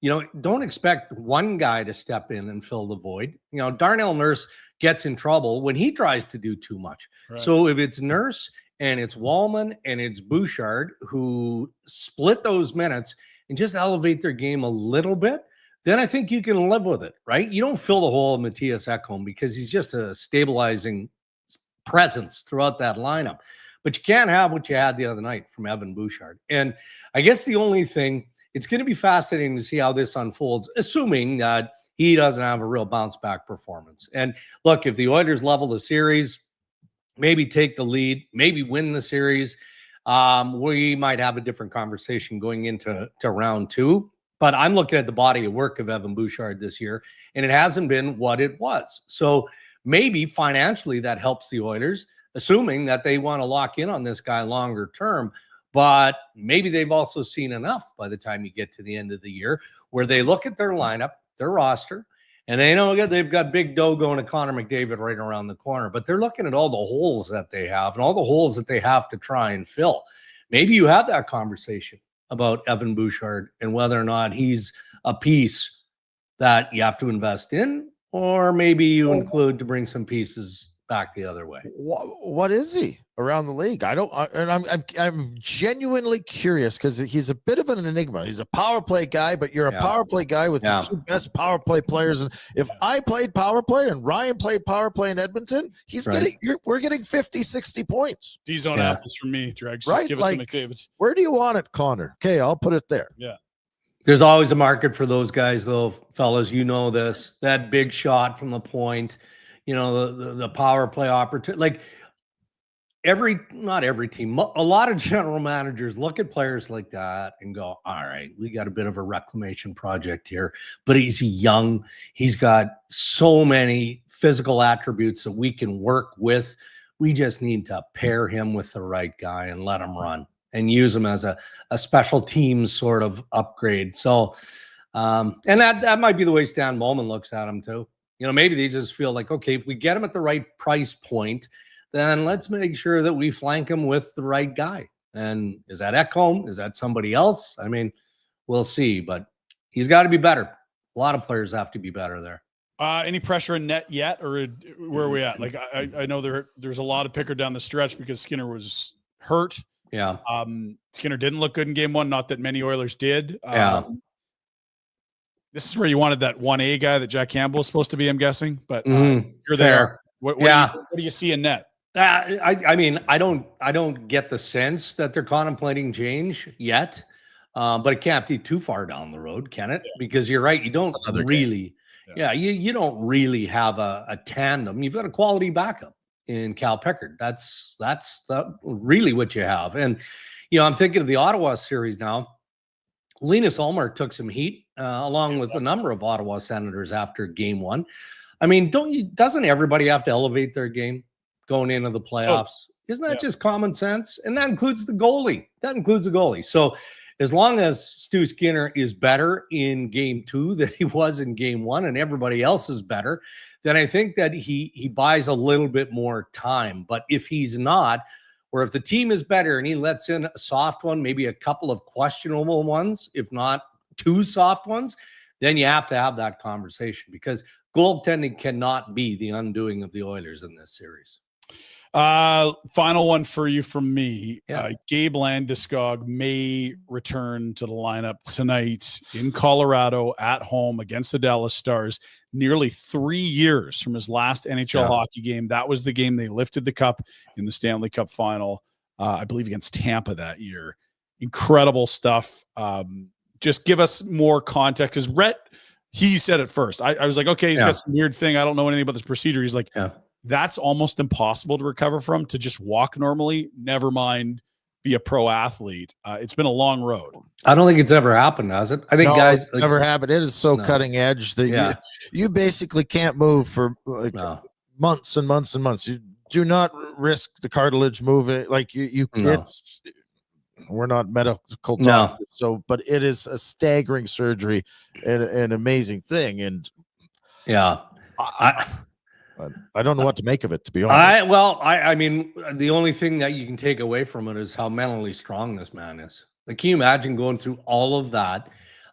don't expect one guy to step in and fill the void. Darnell Nurse gets in trouble when he tries to do too much. Right. So if it's Nurse and it's Wallman and it's Bouchard who split those minutes and just elevate their game a little bit, then I think you can live with it, right? You don't fill the hole of Matthias Ekholm because he's just a stabilizing presence throughout that lineup. But you can't have what you had the other night from Evan Bouchard. And I guess the only thing, it's going to be fascinating to see how this unfolds, assuming that he doesn't have a real bounce back performance. And look, if the Oilers level the series, maybe take the lead, maybe win the series, we might have a different conversation going into round 2. But I'm looking at the body of work of Evan Bouchard this year, and it hasn't been what it was. So maybe financially that helps the Oilers, assuming that they want to lock in on this guy longer term. But maybe they've also seen enough by the time you get to the end of the year where they look at their lineup, their roster, and they know they've got big dough going to Connor McDavid right around the corner, but they're looking at all the holes that they have and all the holes that they have to try and fill. Maybe you have that conversation about Evan Bouchard and whether or not he's a piece that you have to invest in, or maybe you include to bring some pieces back the other way. What is he around the league? I'm genuinely curious because he's a bit of an enigma. He's a power play guy, but you're a power play guy with the two best power play players. And if I played power play and Ryan played power play in Edmonton, we're getting 50, 60 points. D-zone apples from me, Dregs. Right? Give it to McDavid. Where do you want it, Connor? Okay, I'll put it there. Yeah. There's always a market for those guys, though, fellas. You know this. That big shot from the point, the power play opportunity. Like not every team, a lot of general managers look at players like that and go, all right, we got a bit of a reclamation project here, but he's young. He's got so many physical attributes that we can work with. We just need to pair him with the right guy and let him run and use him as a special teams sort of upgrade. So, and that might be the way Stan Bowman looks at him too. Maybe they just feel like, okay, if we get him at the right price point, then let's make sure that we flank him with the right guy. And is that Ekholm? Is that somebody else? I mean, we'll see, but he's got to be better. A lot of players have to be better there. Any pressure in net yet, or where are we at? Like, I know there's a lot of picker down the stretch because Skinner was hurt. Yeah. Skinner didn't look good in game 1. Not that many Oilers did. Yeah. This is where you wanted that 1A guy that Jack Campbell is supposed to be, I'm guessing, but you're there. What do you see in net? I mean, I don't get the sense that they're contemplating change yet, but it can't be too far down the road, can it? Because you're right, you don't really, you don't really have a tandem. You've got a quality backup in Cal Pickard. That's really what you have. And I'm thinking of the Ottawa series now. Linus Ullmark took some heat along with a number of Ottawa Senators after game 1. I mean, doesn't everybody have to elevate their game going into the playoffs? Isn't that just common sense? And that includes the goalie. So as long as Stu Skinner is better in game 2 than he was in game 1 and everybody else is better, then I think that he buys a little bit more time. But if he's not, or if the team is better and he lets in a soft one, maybe a couple of questionable ones, if not 2 soft ones, then you have to have that conversation because goaltending cannot be the undoing of the Oilers in this series. Final one for you from me. Gabe Landeskog may return to the lineup tonight in Colorado at home against the Dallas Stars. Nearly 3 years from his last NHL hockey game. That was the game they lifted the cup in the Stanley Cup final, I believe against Tampa that year. Incredible stuff. Just give us more context because Rhett, he said it first. I was like, okay, he's got some weird thing. I don't know anything about this procedure. He's like, that's almost impossible to recover from, to just walk normally. Never mind be a pro athlete. It's been a long road. I don't think it's ever happened, has it? I think guys it's never happened. It is so No. cutting edge that you basically can't move for like months and months and months. You do not risk the cartilage moving. Like it's, we're not medical doctors, so, but it is a staggering surgery and an amazing thing. And I don't know what to make of it, to be honest. I mean, the only thing that you can take away from it is how mentally strong this man is. Like, can you imagine going through all of that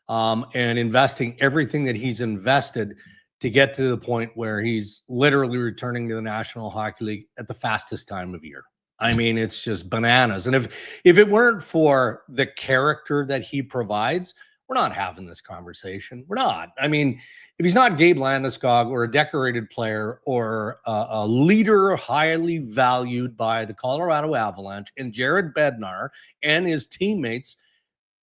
and investing everything that he's invested to get to the point where he's literally returning to the National Hockey League at the fastest time of year? I mean, it's just bananas. And if it weren't for the character that he provides, we're not having this conversation. We're not. I mean, if he's not Gabe Landeskog or a decorated player or a leader highly valued by the Colorado Avalanche and Jared Bednar and his teammates,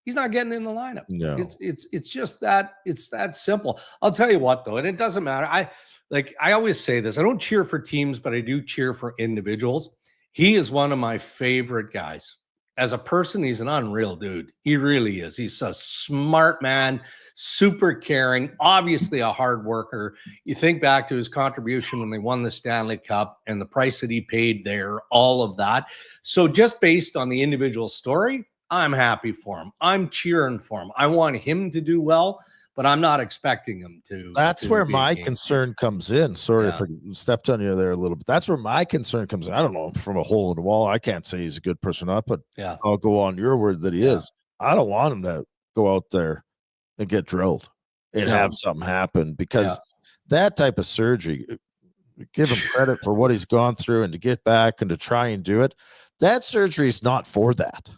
he's not getting in the lineup. No. It's just that, it's that simple. I'll tell you what, though, and it doesn't matter. I always say this. I don't cheer for teams, but I do cheer for individuals. He is one of my favorite guys. As a person, he's an unreal dude. He really is. He's a smart man, super caring, obviously a hard worker. You think back to his contribution when they won the Stanley Cup and the price that he paid there, all of that. So just based on the individual story, I'm happy for him. I'm cheering for him. I want him to do well, but I'm not expecting him to. That's where my concern comes in. Sorry if I stepped on you there a little bit. That's where my concern comes in. I don't know, from a hole in the wall. I can't say he's a good person up, but I'll go on your word that he is. I don't want him to go out there and get drilled and have something happen, because that type of surgery, give him credit for what he's gone through and to get back and to try and do it. That surgery is not for that.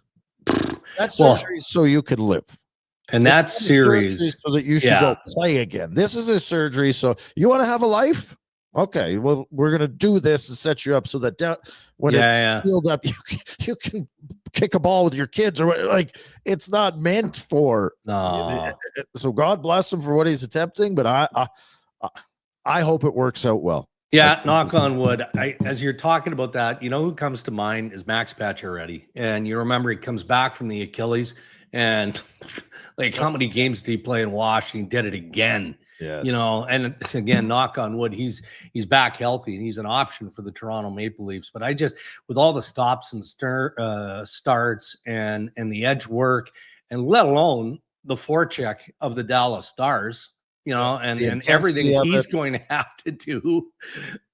That surgery is so you can live. And that series so that you should go play again. This is a surgery. So you want to have a life? Okay, well, we're going to do this and set you up so that when it's healed up, you can kick a ball with your kids, or like, it's not meant for. So God bless him for what he's attempting, but I hope it works out well. Yeah, knock on wood. As you're talking about that, you know who comes to mind is Max Pacioretty, and you remember he comes back from the Achilles. And like, how many games did he play in Washington? Did it again, you know, and again, knock on wood, he's back healthy and he's an option for the Toronto Maple Leafs. But I just, with all the stops and starts and the edge work, and let alone the forecheck of the Dallas Stars, you know, and everything he's going to have to do.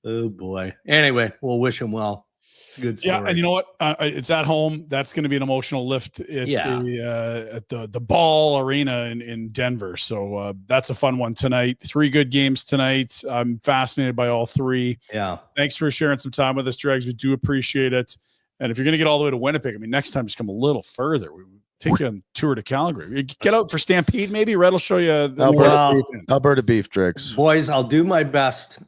Oh boy. Anyway, we'll wish him well. It's a good story. Yeah, and you know what? It's at home. That's going to be an emotional lift at the Ball Arena in Denver. So that's a fun one tonight. 3 good games tonight. I'm fascinated by all 3. Yeah. Thanks for sharing some time with us, Dregs. We do appreciate it. And if you're going to get all the way to Winnipeg, I mean, next time just come a little further. We take you on tour to Calgary. Get out for Stampede, maybe. Red will show you Alberta beef, Dregs. Boys, I'll do my best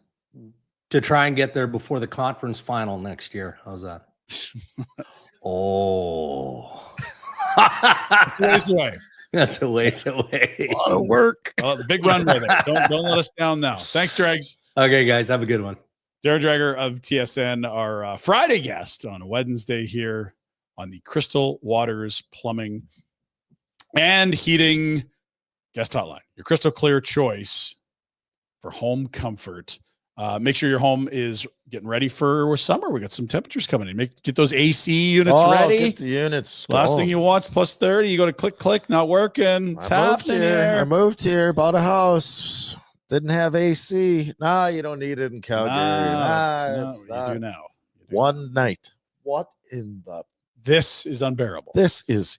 to try and get there before the conference final next year. How's that? That's a ways away. That's a ways away. A lot of work. The big runway there. Don't let us down now. Thanks, Dregs. Okay, guys, have a good one. Darren Dreger of TSN, our Friday guest on a Wednesday here on the Crystal Waters Plumbing and Heating guest hotline. Your crystal clear choice for home comfort. Make sure your home is getting ready for summer. We got some temperatures coming in. Get those AC units ready. Get the units. Last thing you want is plus 30. You go to click, not working. It's happening here. I moved here, bought a house, didn't have AC. Nah, you don't need it in Calgary. You do now. One night. What in the? This is unbearable. This is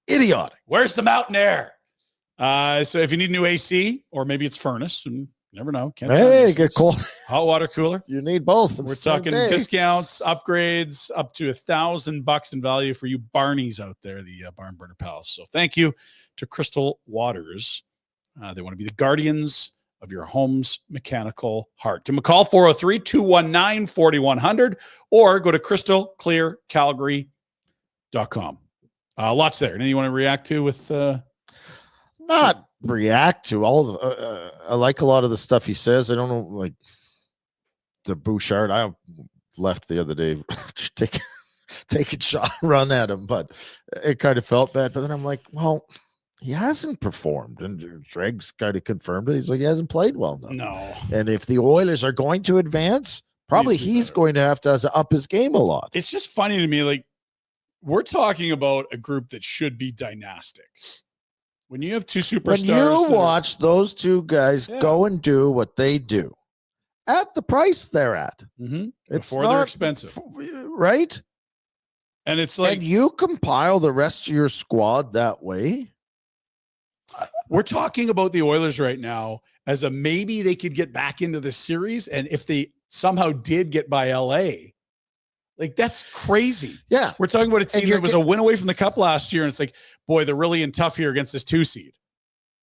idiotic. Where's the mountain air? So if you need new AC, or maybe it's furnace, and you never know. Get cold. Hot water cooler. You need both. We're talking discounts, upgrades, up to $1,000 in value for you Barneys out there, the Barn Burner Pals. So thank you to Crystal Waters. They want to be the guardians of your home's mechanical heart. Give them a call, 403-219-4100, or go to crystalclearcalgary.com. Lots there. Anything you want to react to with not react to all the I like a lot of the stuff he says. I don't know, like the Bouchard. I left the other day take a shot, run at him, but it kind of felt bad. But then I'm like, well, he hasn't performed, and Dreg's kind of confirmed it. He's like, he hasn't played well enough. No. And if the Oilers are going to advance, probably he's going to have to up his game a lot. It's just funny to me, like, we're talking about a group that should be dynastic. When you have two superstars, when you watch those two guys go and do what they do at the price they're at, it's before they're expensive, right? And it's like, and you compile the rest of your squad that way. We're talking about the Oilers right now as a maybe they could get back into the series, and if they somehow did get by LA, like, that's crazy. Yeah. We're talking about a team that was a win away from the Cup last year, and it's like, boy, they're really in tough here against this 2 seed.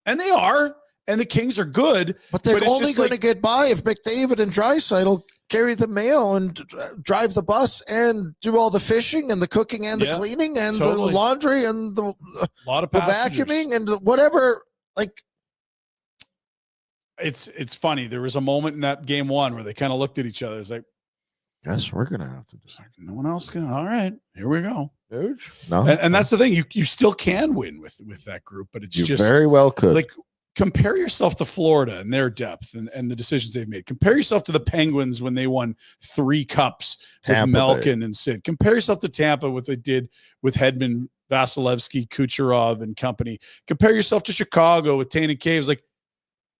And they are, and the Kings are good. But they're only going to get by if McDavid and Draisaitl carry the mail and drive the bus and do all the fishing and the cooking and the cleaning and the laundry and the lot of vacuuming and whatever. Like, it's funny. There was a moment in that game 1 where they kind of looked at each other. It's like, guess we're gonna have to do like, no one else can. All right, here we go. No, and that's the thing. You still can win with that group, but it's just very well could. Like, compare yourself to Florida and their depth and the decisions they've made. Compare yourself to the Penguins when they won 3 cups with Malkin and Sid. Compare yourself to Tampa, what they did with Hedman, Vasilevsky, Kucherov, and company. Compare yourself to Chicago with Tane and Caves. Like,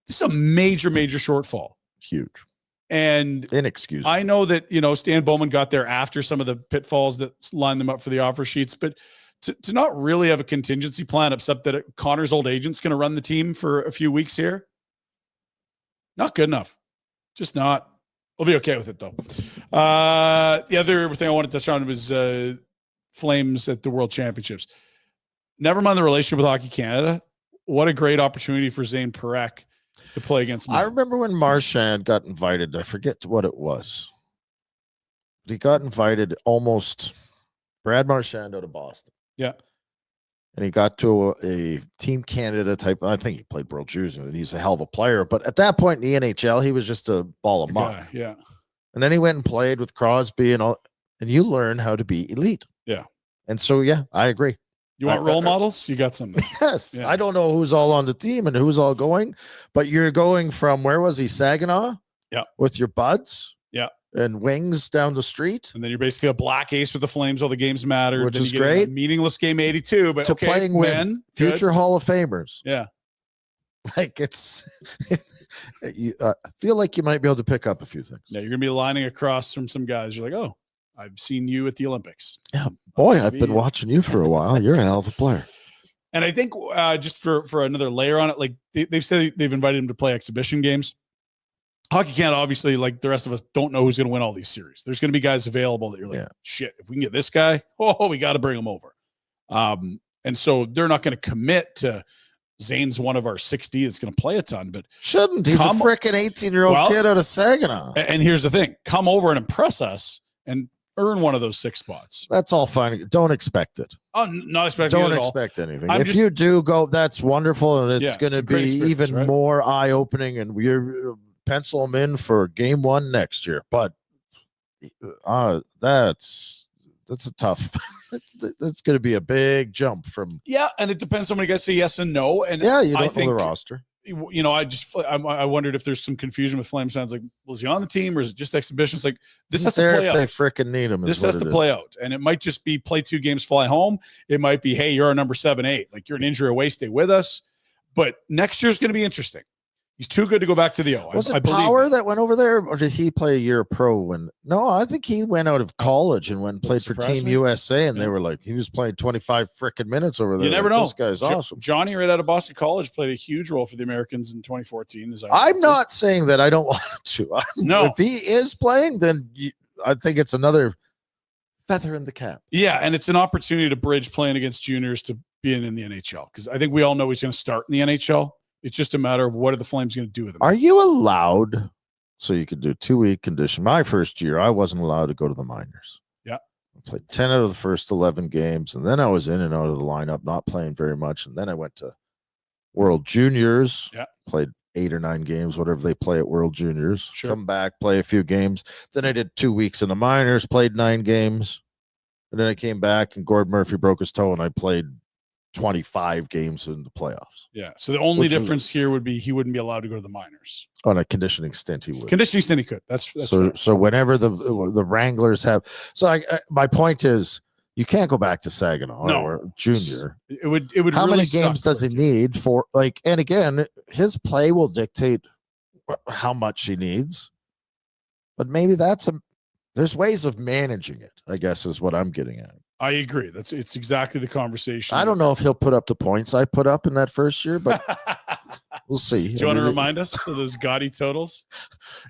this is a major shortfall. Huge. And inexcusable. I know that, Stan Bowman got there after some of the pitfalls that lined them up for the offer sheets, but to not really have a contingency plan, except that Connor's old agent's going to run the team for a few weeks here, not good enough. Just not. We'll be okay with it, though. The other thing I wanted to touch on was Flames at the World Championships. Never mind the relationship with Hockey Canada. What a great opportunity for Zayne Parekh to play against me. I remember when Marchand got invited. I forget what it was. He got invited almost. Brad Marchand out of Boston. Yeah. And he got to a Team Canada type. I think he played World Juniors, and he's a hell of a player. But at that point in the NHL, he was just a ball of muck. Yeah. And then he went and played with Crosby and all. And you learn how to be elite. Yeah. And so, yeah, I agree. You want role models? You got something. Yes. Yeah. I don't know who's all on the team and who's all going, but you're going from, where was he? Saginaw? Yeah. With your buds? Yeah. And wings down the street. And then you're basically a black ace with the Flames. All the games matter. Which is great. Meaningless game 82, but to playing with future Hall of Famers. Yeah. Like, it's, you feel like you might be able to pick up a few things. Yeah. You're going to be lining across from some guys. You're like, oh, I've seen you at the Olympics. Yeah. Boy, I've been watching you for a while. You're a hell of a player. And I think just for another layer on it, like they've said they've invited him to play exhibition games. Hockey Canada, obviously, like the rest of us, don't know who's going to win all these series. There's going to be guys available that you're like, shit, if we can get this guy, we got to bring him over. And so they're not going to commit to Zayne's one of our 60 that's going to play a ton, but shouldn't. He's a freaking 18-year-old kid out of Saginaw. And here's the thing: come over and impress us and earn one of those 6 spots. That's all fine. Don't expect it. Oh, not expecting it at all. Don't expect anything. If you do go, that's wonderful, and it's going to be even more going and we're pencil them in for game 1 next year. But that's a tough. That's going to be a big jump from. Yeah, and it depends. So many guys say yes and no, and you don't know the roster. I wondered if there's some confusion with Flames fans. Like, was he on the team or is it just exhibitions? Like, this has to play out. They freaking need him. This has to play out, and it might just be play 2 games, fly home. It might be, hey, you're our number 7-8. Like, you're an injury away, stay with us. But next year's going to be interesting. He's too good to go back to the O. Was it Power that went over there, or did he play a year pro? No, I think he went out of college and went and played for Team USA, and they were like, he was playing 25 freaking minutes over there. You never know. This guy's awesome. Johnny, right out of Boston College, played a huge role for the Americans in 2014. I'm not saying that I don't want him to. No, if he is playing, then I think it's another feather in the cap. Yeah, and it's an opportunity to bridge playing against juniors to being in the NHL, because I think we all know he's going to start in the NHL. It's just a matter of what are the Flames going to do with him. Are you allowed? So you could do 2-week condition. My first year, I wasn't allowed to go to the minors. Yeah. I played 10 out of the first 11 games, and then I was in and out of the lineup, not playing very much. And then I went to World Juniors. Yeah. Played 8 or 9 games, whatever they play at World Juniors. Sure. Come back, play a few games. Then I did 2 weeks in the minors, played 9 games. And then I came back and Gord Murphy broke his toe and I played 25 games in the playoffs. Yeah. So the only difference here would be he wouldn't be allowed to go to the minors. On a conditioning stint, he would. Conditioning stint, he could. That's so whenever the Wranglers have. So my point is, you can't go back to Saginaw or junior. It would. How really many games does he need for and again, his play will dictate how much he needs. But maybe there's ways of managing it, I guess, is what I'm getting at. I agree. It's exactly the conversation. I don't know if he'll put up the points I put up in that first year, but we'll see. Do you want to remind us of those gaudy totals?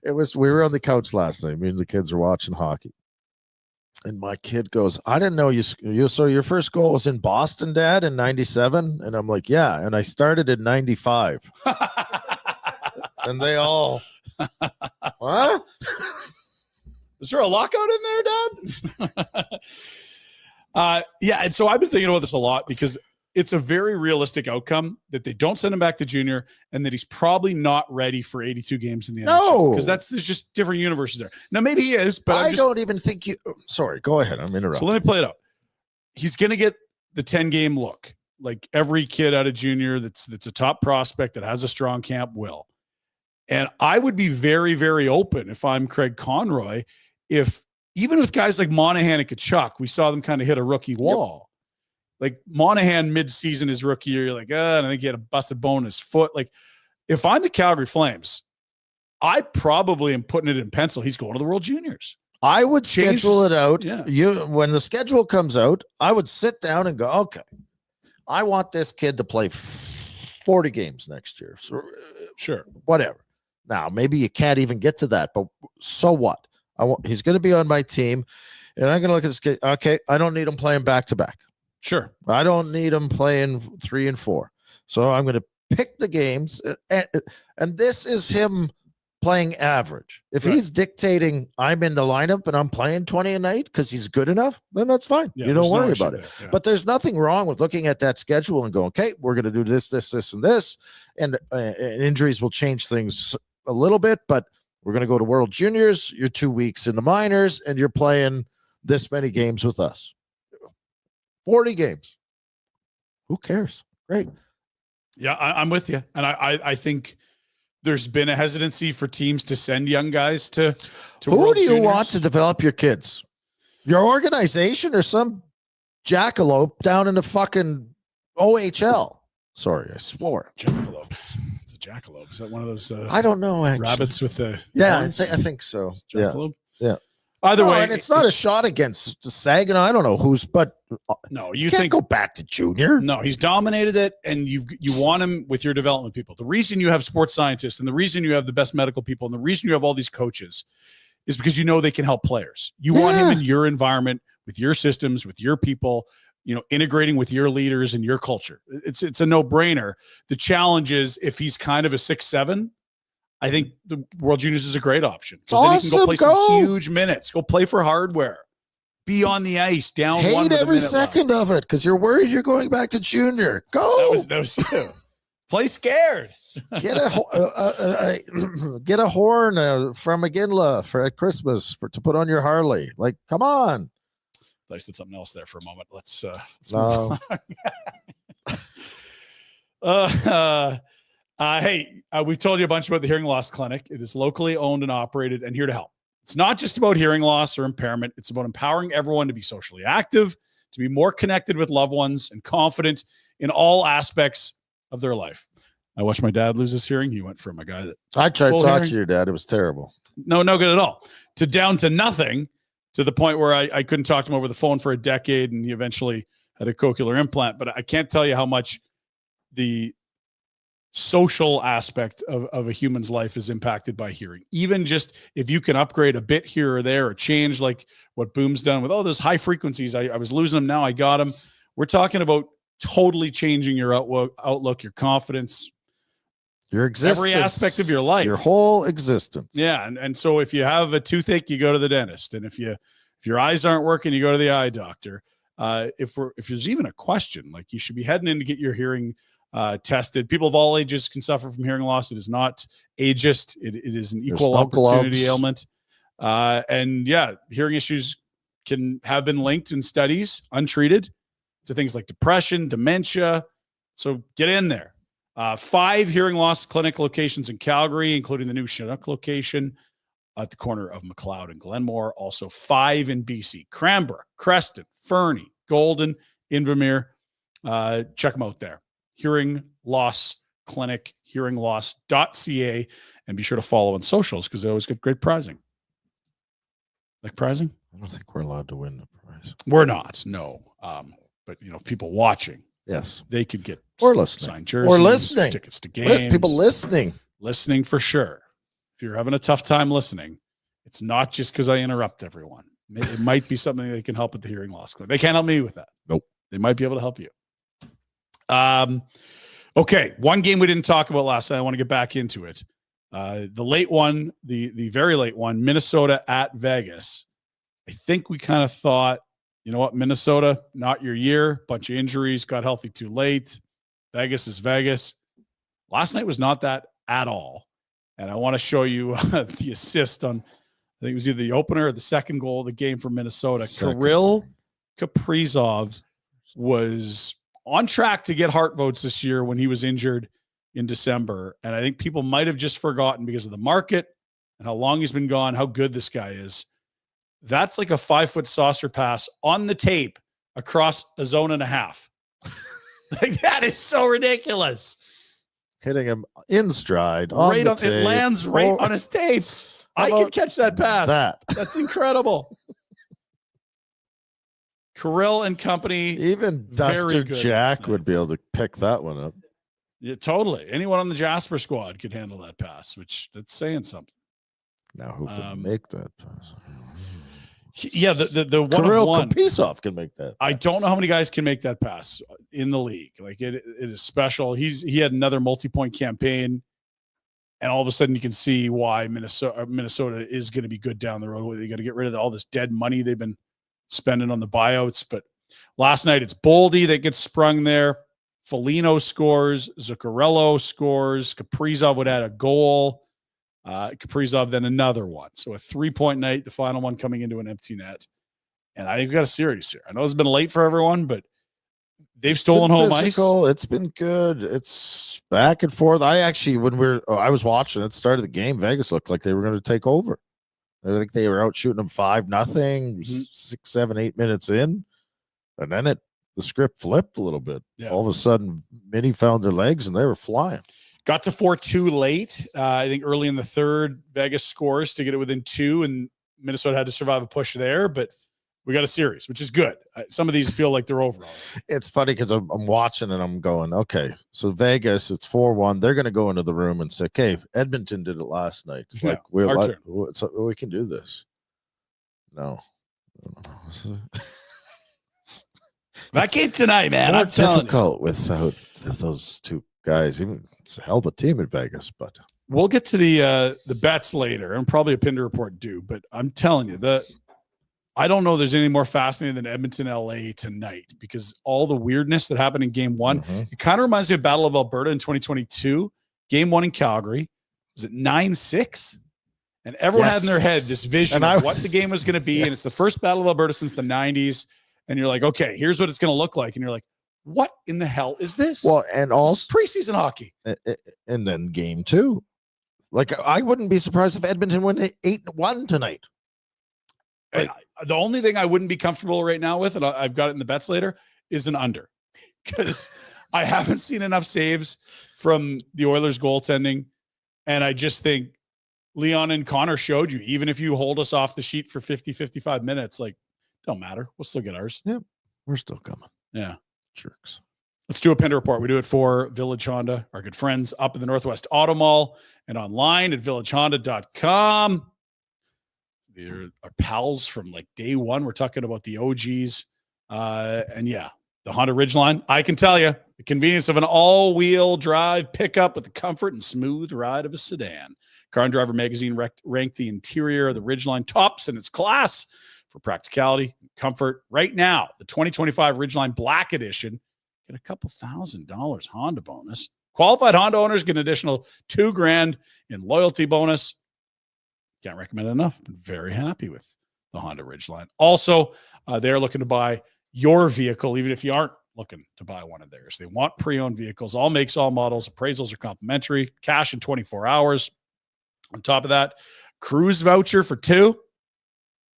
We were on the couch last night. Me and the kids were watching hockey. And my kid goes, I didn't know you so your first goal was in Boston, Dad, in 97? And I'm like, yeah. And I started in 95. And they all, what? Is there a lockout in there, Dad? Yeah. And so I've been thinking about this a lot because it's a very realistic outcome that they don't send him back to junior and that he's probably not ready for 82 games in the NHL. Because there's just different universes there. Now, maybe he is, but I don't even think you. Sorry, go ahead. I'm interrupting. So let me play it out. He's going to get the 10-game look, like every kid out of junior that's a top prospect that has a strong camp will. And I would be very, very open if I'm Craig Conroy, if even with guys like Monahan and Kachuk, we saw them kind of hit a rookie wall. Like Monahan mid-season his rookie year, you're like, and I think he had a busted bone in his foot. Like, if I'm the Calgary Flames, I probably am putting it in pencil. He's going to the World Juniors. I would schedule it out. Yeah. When the schedule comes out, I would sit down and go, okay, I want this kid to play 40 games next year. So, sure. Whatever. Now, maybe you can't even get to that, but so what? He's going to be on my team, and I'm going to look at this kid. Okay, I don't need him playing back-to-back. Sure. I don't need him playing 3 and 4. So I'm going to pick the games, and this is him playing average. If he's dictating I'm in the lineup and I'm playing 20 a night because he's good enough, then that's fine. Yeah, you don't worry about it. Yeah. But there's nothing wrong with looking at that schedule and going, okay, we're going to do this, this, this, and this. And injuries will change things a little bit, but we're going to go to World Juniors. You're 2 weeks in the minors, and you're playing this many games with us. 40 games. Who cares? Great. Yeah, I'm with you. And I think there's been a hesitancy for teams to send young guys to Who World do you Juniors. want to develop your kids? Your organization or some jackalope down in the fucking OHL? Sorry, I swore. Jackalope. It's a jackalope. Is that one of those I don't know, actually. rabbits with the I horns? think so. Jackalope? Yeah. Either way, and it's not a shot against Saginaw. I don't know who's, but no, you can't go back to junior. No, he's dominated it, and you want him with your development people. The reason you have sports scientists and the reason you have the best medical people and the reason you have all these coaches is because you know they can help players. You want him in your environment with your systems, with your people, integrating with your leaders and your culture. It's a no-brainer. The challenge is if he's kind of a 6'7", I think the World Juniors is a great option. Because then he can go play some huge minutes. Go play for Hardware. Be on the ice, down one with every second of it because you're worried you're going back to junior. Go. That was you. Play scared. Get a horn from McGinley for Christmas to put on your Harley. Like, come on. I said something else there for a moment. Let's no. move on. Hey, we've told you a bunch about the Hearing Loss Clinic. It is locally owned and operated and here to help. It's not just about hearing loss or impairment. It's about empowering everyone to be socially active, to be more connected with loved ones, and confident in all aspects of their life. I watched my dad lose his hearing. He went from a guy that I tried to talk to your dad. It was terrible. No good at all. To down to nothing, to the point where I couldn't talk to him over the phone for a decade, and he eventually had a cochlear implant. But I can't tell you how much the social aspect of a human's life is impacted by hearing. Even just if you can upgrade a bit here or there or change like what Boom's done with those high frequencies. I was losing them. Now I got them. We're talking about totally changing your outlook, your confidence, your existence, every aspect of your life, your whole existence. Yeah. And so if you have a toothache, you go to the dentist. And if your eyes aren't working, you go to the eye doctor. If there's even a question, like you should be heading in to get your hearing tested. People of all ages can suffer from hearing loss. It is not ageist. It is an equal opportunity ailment. And yeah, hearing issues can have been linked in studies, untreated, to things like depression, dementia. So get in there. 5 hearing loss clinic locations in Calgary, including the new Chinook location at the corner of McLeod and Glenmore. Also 5 in BC, Cranbrook, Creston, Fernie, Golden, Invermere. Check them out there. Hearing loss clinic, hearingloss.ca, and be sure to follow on socials because they always get great prizing. Like prizing? I don't think we're allowed to win the prize. We're not, no. But people watching, yes, they could get or listening, signed jerseys, or listening, tickets to games. People listening for sure. If you're having a tough time listening, it's not just because I interrupt everyone. It might be something they can help with the hearing loss clinic. They can't help me with that. Nope. They might be able to help you. Okay, one game we didn't talk about last night. I want to get back into it. The late one, the very late one, Minnesota at Vegas. I think we kind of thought, you know what, Minnesota, not your year. Bunch of injuries, got healthy too late. Vegas is Vegas. Last night was not that at all. And I want to show you the assist on, I think it was either the opener or the second goal of the game for Minnesota. Kirill Kaprizov was on track to get Hart votes this year when he was injured in December. And I think people might have just forgotten because of the market and how long he's been gone, how good this guy is. That's like a 5-foot saucer pass on the tape across a zone and a half. Like, that is so ridiculous. Hitting him in stride. Right on, it lands right on his tape. I can catch that pass. That's incredible. Kirill and company. Even Duster Jack would be able to pick that one up. Yeah, totally. Anyone on the Jasper squad could handle that pass, that's saying something. Now who can make that pass? Yeah, the Kirill one Kaprizov can make that pass. I don't know how many guys can make that pass in the league. Like, it is special. He had another multi-point campaign, and all of a sudden you can see why Minnesota is going to be good down the road. They got to get rid of all this dead money they've been spending on the buyouts. But last night it's Boldy that gets sprung there. Foligno scores. Zuccarello scores. Kaprizov would add a goal. Kaprizov then another one. So a 3-point night, the final one coming into an empty net. And I think we got a series here. I know it's been late for everyone, but they've stolen home ice. It's been good. It's back and forth. I actually, I was watching it, started the game, Vegas looked like they were going to take over. I think they were out shooting them 5-0, 6, 7, 8 minutes in. And then the script flipped a little bit. Yeah. All of a sudden, Mini found their legs and they were flying. Got to 4-2 late. I think early in the third, Vegas scores to get it within 2, and Minnesota had to survive a push there. But we got a series, which is good. Some of these feel like they're over. It's funny because I'm watching and I'm going, okay, so Vegas, it's 4-1. They're going to go into the room and say, okay, Edmonton did it last night. It's like, we can do this. No. That game tonight, man. It's more difficult without those two guys. Even it's a hell of a team at Vegas, but we'll get to the bets later, and probably a Pinder Report due. But I'm telling you, I don't know there's anything more fascinating than Edmonton, LA tonight, because all the weirdness that happened in game one, it kind of reminds me of Battle of Alberta in 2022. Game one in Calgary was it 9-6, and everyone had in their head this vision of what the game was going to be, and it's the first Battle of Alberta since the 90s. And you're like, okay, here's what it's going to look like. And you're like, what in the hell is this? Well, and also preseason hockey. And then game two. Like, I wouldn't be surprised if Edmonton went 8-1 tonight. Like, the only thing I wouldn't be comfortable right now with, and I've got it in the bets later, is an under. Because I haven't seen enough saves from the Oilers goaltending. And I just think Leon and Connor showed you, even if you hold us off the sheet for 50, 55 minutes, like, don't matter. We'll still get ours. Yep. We're still coming. Yeah. Jerks. Let's do a Pinder Report. We do it for Village Honda, our good friends up in the Northwest Auto Mall, and online at villagehonda.com. They're our pals from like day one. We're talking about the OGs. And yeah, the Honda Ridgeline. I can tell you, the convenience of an all-wheel drive pickup with the comfort and smooth ride of a sedan. Car and Driver Magazine ranked the interior of the Ridgeline tops in its class for practicality and comfort. Right now, the 2025 Ridgeline Black Edition, get a couple $1,000 Honda bonus. Qualified Honda owners get an additional $2,000 in loyalty bonus. Can't recommend it enough. Been very happy with the Honda Ridgeline. Also, they're looking to buy your vehicle, even if you aren't looking to buy one of theirs. They want pre-owned vehicles, all makes, all models. Appraisals are complimentary, cash in 24 hours. On top of that, cruise voucher for 2.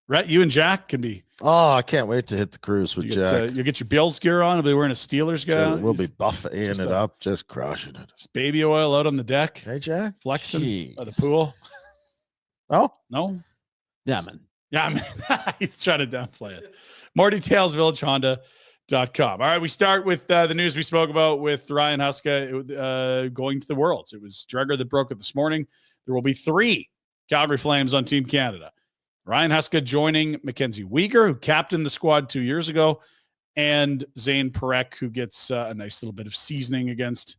Rhett, you and Jack can be. Oh, I can't wait to hit the cruise with Jack. You'll get your Bills gear on. He'll be wearing a Steelers gear. We'll be buffeting it up, just crushing it. Just baby oil out on the deck. Hey, Jack. Flexing by the pool. Oh? No? Yeah, man. Yeah, man. He's trying to downplay it. More details, villagehonda.com. All right, we start with the news we spoke about with Ryan Huska going to the Worlds. It was Dreger that broke it this morning. There will be 3 Calgary Flames on Team Canada. Ryan Huska joining Mackenzie Weegar, who captained the squad 2 years ago, and Zayne Parekh, who gets a nice little bit of seasoning against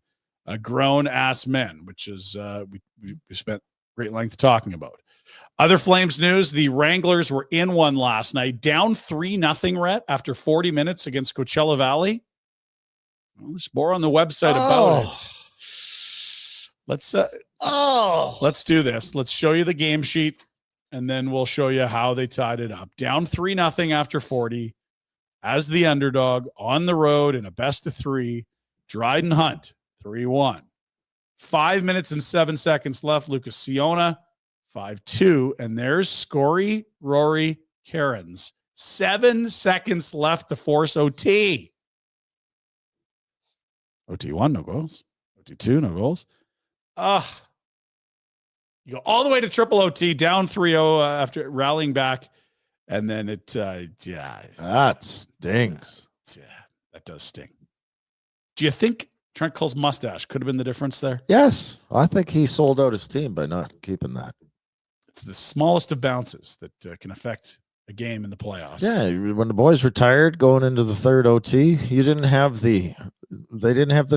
grown-ass men, which is we spent great length talking about. Other Flames news, the Wranglers were in one last night, down 3-0, Rhett, after 40 minutes against Coachella Valley. Well, there's more on the website about it. Let's do this. Let's show you the game sheet, and then we'll show you how they tied it up. Down 3-0 after 40, as the underdog on the road in a best-of-3. Dryden Hunt, 3-1. 5 minutes and 7 seconds left. Lucas Siona, 5-2. And there's Scory, Rory, Cairns. 7 seconds left to force OT. OT1, no goals. OT2, no goals. You go all the way to triple OT, down 3-0 after rallying back. And then it, that stings. That does sting. Do you think Trent Cole's mustache could have been the difference there? Yes. I think he sold out his team by not keeping that. It's the smallest of bounces that can affect a game in the playoffs. Yeah, when the boys retired going into the third OT, they didn't have the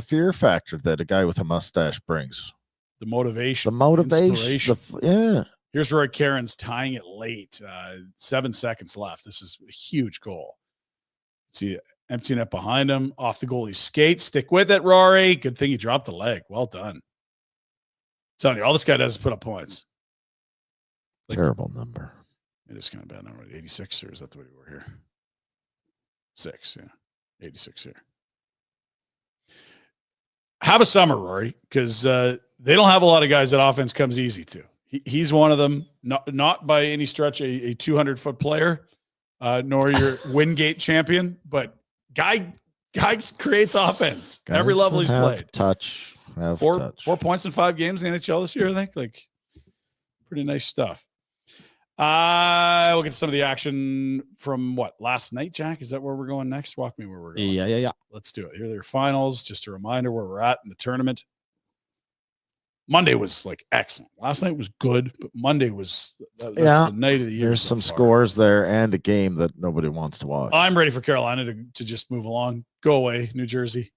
fear factor that a guy with a mustache brings. The motivation. Inspiration. Yeah. Here's Roy Cairns tying it late. 7 seconds left. This is a huge goal. See, empty net behind him. Off the goalie's skate. Stick with it, Rory. Good thing he dropped the leg. Well done. I'm telling you, all this guy does is put up points. Terrible number. It is kind of bad number. 86, or is that the way we were here? 6, yeah. 86 here. Have a summer, Rory, because they don't have a lot of guys that offense comes easy to. He's one of them, not by any stretch a 200-foot player, nor your Wingate champion, but guy creates offense. Guys every level he's played. Touch. 4 points in 5 games in the NHL this year, I think. Like, pretty nice stuff. We'll get some of the action from last night, Jack? Is that where we're going next? Walk me where we're going. Yeah. Let's do it. Here are their finals. Just a reminder where we're at in the tournament. Monday was excellent. Last night was good, but Monday was that's the night of the year. There's some scores there and a game that nobody wants to watch. I'm ready for Carolina to just move along. Go away, New Jersey.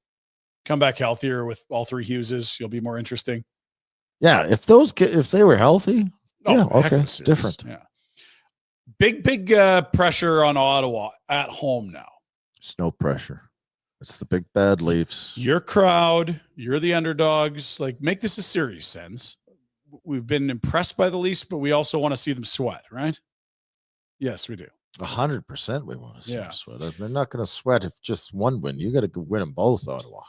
Come back healthier with all 3 Hugheses. You'll be more interesting. Yeah, if they were healthy, okay, different. Yeah. Big pressure on Ottawa at home now. There's no pressure. It's the big bad Leafs. Your crowd, you're the underdogs. Make this a series sense. We've been impressed by the Leafs, but we also want to see them sweat, right? Yes, we do. 100% we want to see them sweat. They're not going to sweat if just one win. You got to win them both, Ottawa.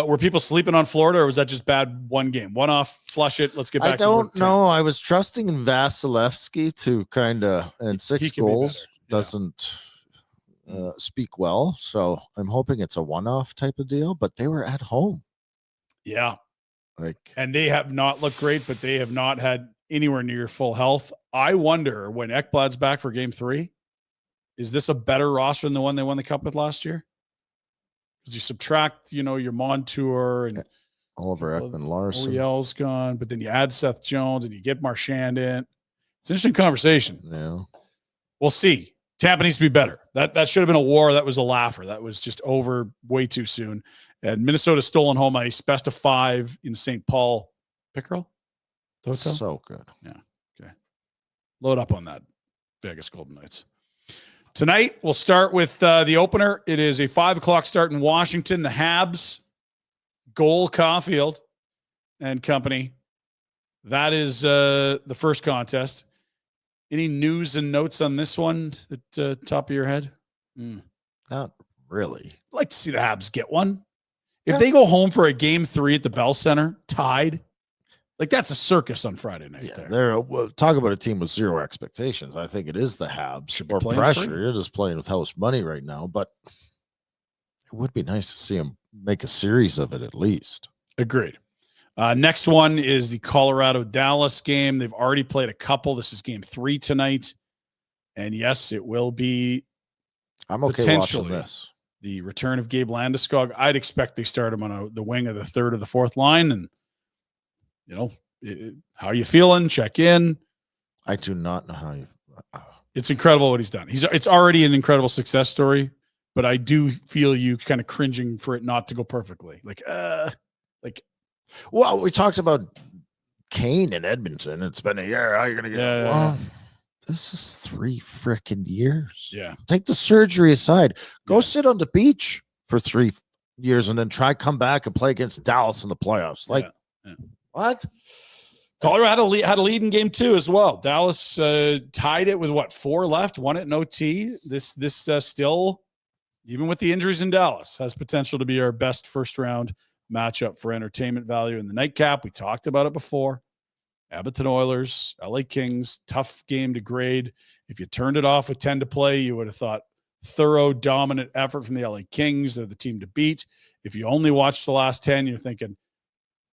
Were people sleeping on Florida, or was that just bad one game? One off, flush it. Let's get back to work. I don't know. I was trusting in Vasilevsky to and 6 goals doesn't speak well. So I'm hoping it's a one-off type of deal, but they were at home. Yeah. And they have not looked great, but they have not had anywhere near full health. I wonder when Ekblad's back for game 3, is this a better roster than the one they won the cup with last year? Because you subtract, your Montour and Oliver Ekman-Larsson. Oriel's gone, but then you add Seth Jones and you get Marchand in. It's an interesting conversation. Yeah. We'll see. Tampa needs to be better. That should have been a war. That was a laugher. That was just over way too soon. And Minnesota stolen home ice, best of 5 in St. Paul. Pickerel? So good. Yeah. Okay. Load up on that. Vegas Golden Knights. Tonight, we'll start with the opener. It is a 5 o'clock start in Washington. The Habs, Goal Caulfield and company. That is the first contest. Any news and notes on this one at top of your head? Not really. I'd like to see the Habs get one. If they go home for a game 3 at the Bell Center, tied, like that's a circus on Friday night. Talk about a team with zero expectations. I think it is the Habs or pressure. Free. You're just playing with house money right now, but it would be nice to see them make a series of it at least. Agreed. Next one is the Colorado-Dallas game. They've already played a couple. This is game 3 tonight. And yes, it will be potentially watching this. The return of Gabe Landeskog. I'd expect they start him on the wing of the third or the fourth line. And, how you feeling? Check in. I do not know how you. It's incredible what he's done. It's already an incredible success story, but I do feel you kind of cringing for it not to go perfectly. Well, we talked about Kane in Edmonton. It's been a year. How are you going to get This is 3 freaking years. Yeah. Take the surgery aside. Go sit on the beach for 3 years and then come back and play against Dallas in the playoffs. What? Colorado had a lead in game 2 as well. Dallas tied it with 4 left, won it in OT. This still, even with the injuries in Dallas, has potential to be our best first round matchup for entertainment value in the nightcap. We talked about it before. Edmonton Oilers, LA Kings, tough game to grade. If you turned it off with 10 to play, you would have thought thorough, dominant effort from the LA Kings. They're the team to beat. If you only watched the last 10, you're thinking,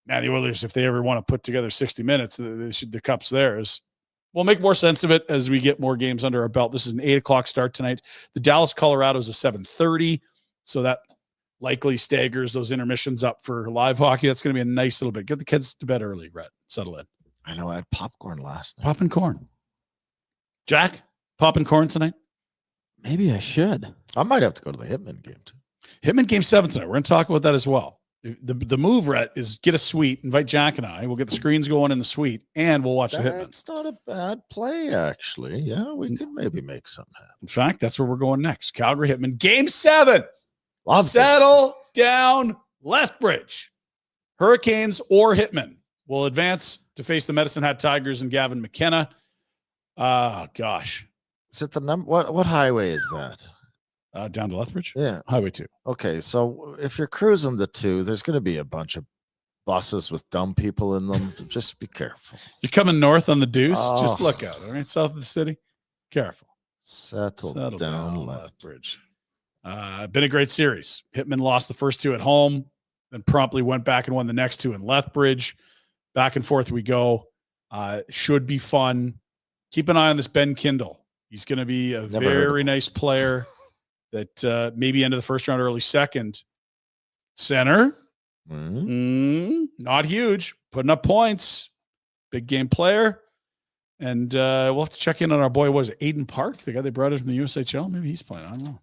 man, the Oilers, if they ever want to put together 60 minutes, the cup's theirs. We'll make more sense of it as we get more games under our belt. This is an 8:00 start tonight. The Dallas-Colorado is a 7:30, so that likely staggers those intermissions up for live hockey. That's going to be a nice little bit. Get the kids to bed early, Rhett. Settle in. I know I had popcorn last night. Popping corn. Jack, popping corn tonight? Maybe I should. I might have to go to the Hitman game too. Hitman game 7 tonight. We're going to talk about that as well. The move, Rhett, is get a suite, invite Jack and I. We'll get the screens going in the suite, and we'll watch the Hitman. That's not a bad play, actually. Yeah, we could maybe make something happen. In fact, that's where we're going next. Calgary Hitman game 7. Settle down, Lethbridge. Hurricanes or Hitman will advance to face the Medicine Hat Tigers and Gavin McKenna. Gosh. Is it the number? What highway is that? Down to Lethbridge? Yeah. Highway 2. Okay, so if you're cruising the 2, there's going to be a bunch of buses with dumb people in them. Just be careful. You're coming north on the Deuce? Just look out, all right? South of the city? Careful. Settle down, Lethbridge. Been a great series. Hitman lost the first 2 at home, then promptly went back and won the next 2 in Lethbridge. Back and forth we go. Should be fun. Keep an eye on this Ben Kindle. He's going to be a very nice player that maybe end of the first round, early second. Center. Not huge. Putting up points. Big game player. And we'll have to check in on our boy, Aiden Park, the guy they brought in from the USHL? Maybe he's playing. I don't know.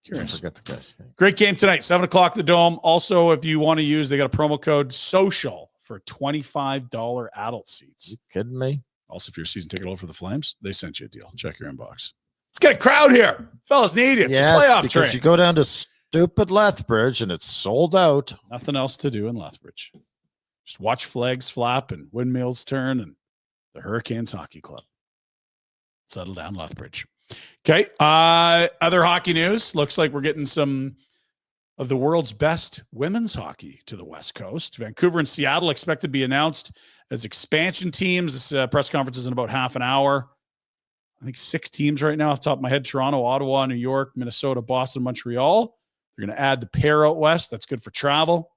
Curious. I forget the guy's name. Great game tonight, 7 o'clock the Dome. Also, if you want to use, they got a promo code SOCIAL for $25 adult seats. You kidding me? Also, if you're a season ticket holder for the Flames, they sent you a deal. Check your inbox. Let's get a crowd here. Fellas need it. It's a playoff because train. You go down to stupid Lethbridge and it's sold out. Nothing else to do in Lethbridge. Just watch flags flap and windmills turn and the Hurricanes Hockey Club. Settle down, Lethbridge. Okay. Other hockey news. Looks like we're getting some of the world's best women's hockey to the West Coast. Vancouver and Seattle expected to be announced as expansion teams. This press conference is in about half an hour. I think 6 teams right now off the top of my head: Toronto, Ottawa, New York, Minnesota, Boston, Montreal. They're going to add the pair out west. That's good for travel.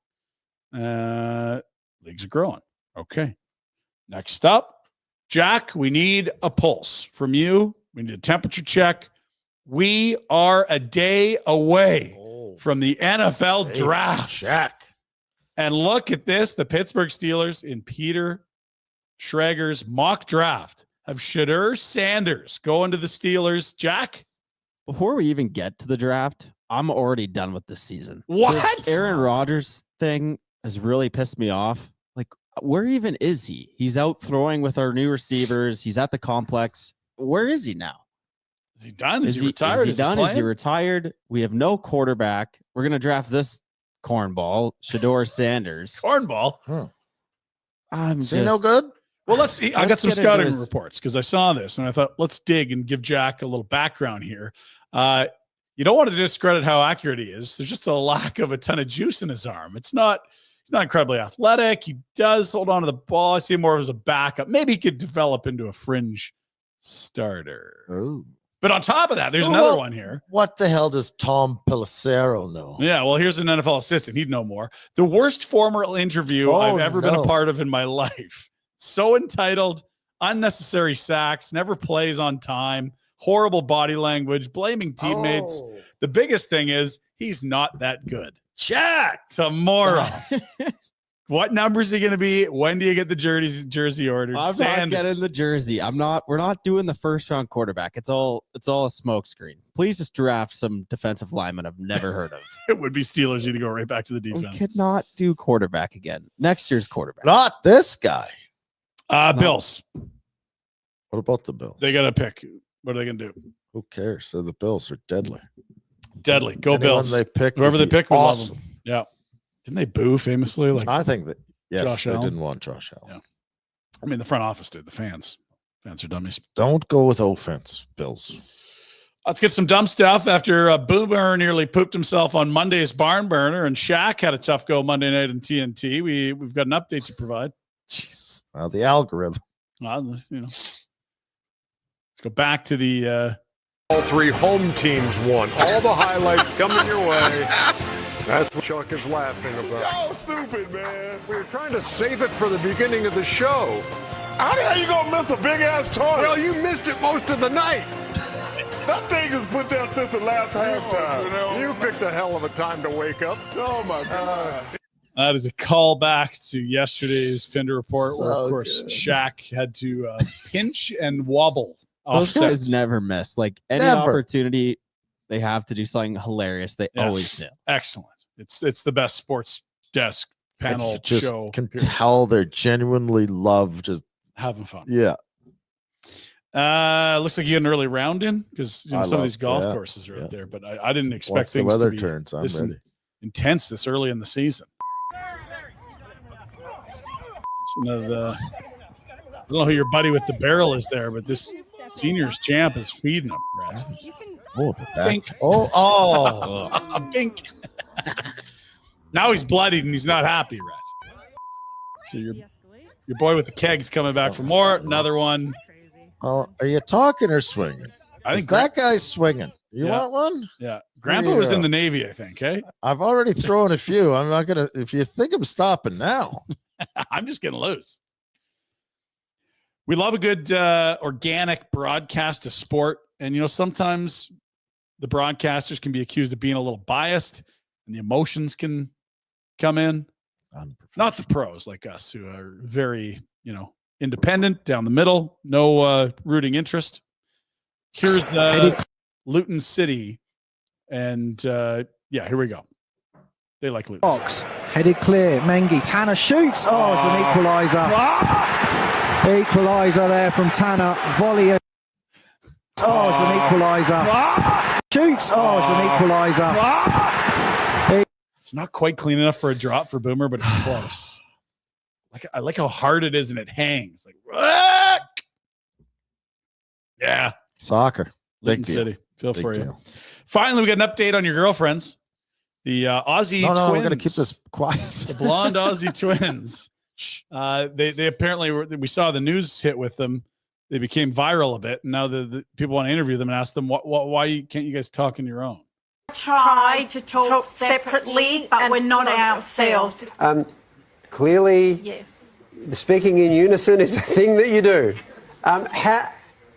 Leagues are growing. Okay. Next up, Jack, we need a pulse from you. We need a temperature check. We are a day away from the NFL draft. Jack. And look at this. The Pittsburgh Steelers in Peter Schrager's mock draft have Shedeur Sanders going to the Steelers. Jack? Before we even get to the draft, I'm already done with this season. What? This Aaron Rodgers thing has really pissed me off. Like, where even is he? He's out throwing with our new receivers. He's at the complex. Where is he now? Is he done? Is he retired? Is he done? Is he retired? We have no quarterback. We're going to draft this cornball, Shedeur Sanders. Cornball? Huh. I'm Is he no good? Well, I got some get into scouting this. reports because I saw this and I thought, let's dig and give Jack a little background here. You don't want to discredit how accurate he is. There's just a lack of a ton of juice in his arm. He's not incredibly athletic. He does hold on to the ball. I see him more as a backup. Maybe he could develop into a fringe starter. Oh. But on top of that, there's another one here. What the hell does Tom Pelissero know? Yeah, well, here's an NFL assistant. He'd know more. The worst formal interview I've ever been a part of in my life. So entitled, unnecessary sacks, never plays on time, horrible body language, blaming teammates. Oh. The biggest thing is he's not that good. Jack! Tomorrow. What number is he going to be? When do you get the jersey ordered? I'm not getting the jersey. We're not doing the first round quarterback. It's all a smoke screen. Please just draft some defensive linemen I've never heard of. It would be Steelers. You to go right back to the defense. We could not do quarterback again. Next year's quarterback. Not this guy. Bills. What about the Bills? They got to pick. What are they going to do? Who cares? So the Bills are deadly. Deadly. Go Anyone Bills. They pick Whoever they pick, we love awesome. them. Yeah. Didn't they boo famously? Like I think that Josh they Allen? didn't want Josh Allen. Yeah. I mean, the front office did. The fans are dummies. Don't go with offense, Bills. Let's get some dumb stuff. After Boomer nearly pooped himself on Monday's barn burner, and Shaq had a tough go Monday night in TNT. We've got an update to provide. Jesus. Well, the algorithm. Let's go back to the. All three home teams won. All the highlights coming your way. That's what Chuck is laughing about. Y'all stupid, man. We were trying to save it for the beginning of the show. How the hell you gonna miss a big ass toilet? Well, you missed it most of the night. That thing was put down since the last halftime. You picked a hell of a time to wake up. Oh my God. That is a callback to yesterday's Pinder Report, where, So of course, good. Shaq had to pinch and wobble. Those Offset. guys never miss. Like any Never. opportunity they have to do something hilarious, they Yeah. always do. Excellent. It's the best sports desk panel You just show. can period. tell they're genuinely love just Having fun. yeah. Looks like you had an early round in because some of these golf yeah, courses are yeah. out there, but I didn't expect Once the things weather to be turns, I'm this ready. intense this early in the season. I don't know who your buddy with the barrel is there, but this seniors champ is feeding him, Rat. Oh, the back. Bink. Oh, Bink. Now he's bloodied and he's not happy, Rat. So your boy with the keg's coming back for more. Another one. oh, are you talking or swinging? I think that guy's swinging. You Yeah. want one? Yeah. Grandpa was in the Navy, I think. Eh? I've already thrown a few. I'm not gonna. If you think I'm stopping now, I'm just getting loose. We love a good organic broadcast of sport. And, sometimes the broadcasters can be accused of being a little biased and the emotions can come in. Not the pros like us who are very, independent, down the middle, no rooting interest. Here's Luton City. And, here we go. They like Luton City. Box, headed clear, Mengi, Tanner shoots, it's an equaliser. Equaliser there from Tanner, volley, it's an equaliser. Shoots, it's an equaliser. It's not quite clean enough for a drop for Boomer, but it's close. I like how hard it is and it hangs. Like, "Whack!" Yeah. soccer. Luton Big deal. City. Feel Big for you. deal. Finally, we got an update on your girlfriends. The Aussie No, twins. we're gonna keep this quiet. The blonde Aussie twins. They apparently we saw the news hit with them. They became viral a bit. And now the people want to interview them and ask them why can't you guys talk on your own? Try to talk separately, but we're not ourselves. Clearly, Yes. speaking in unison is a thing that you do.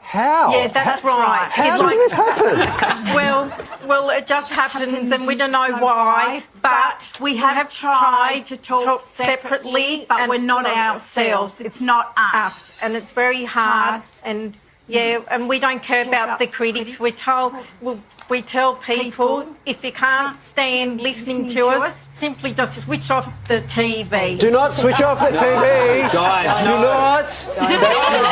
How? Yes, that's right. How does this happen? Well, it just happens, and we don't know why. But we have tried to talk separately, but we're not ourselves. It's not us, and it's very hard. And and we don't care about the critics. We tell people if you can't stand listening to us, simply just switch off the TV. Do not switch off the TV. Guys, do no. not.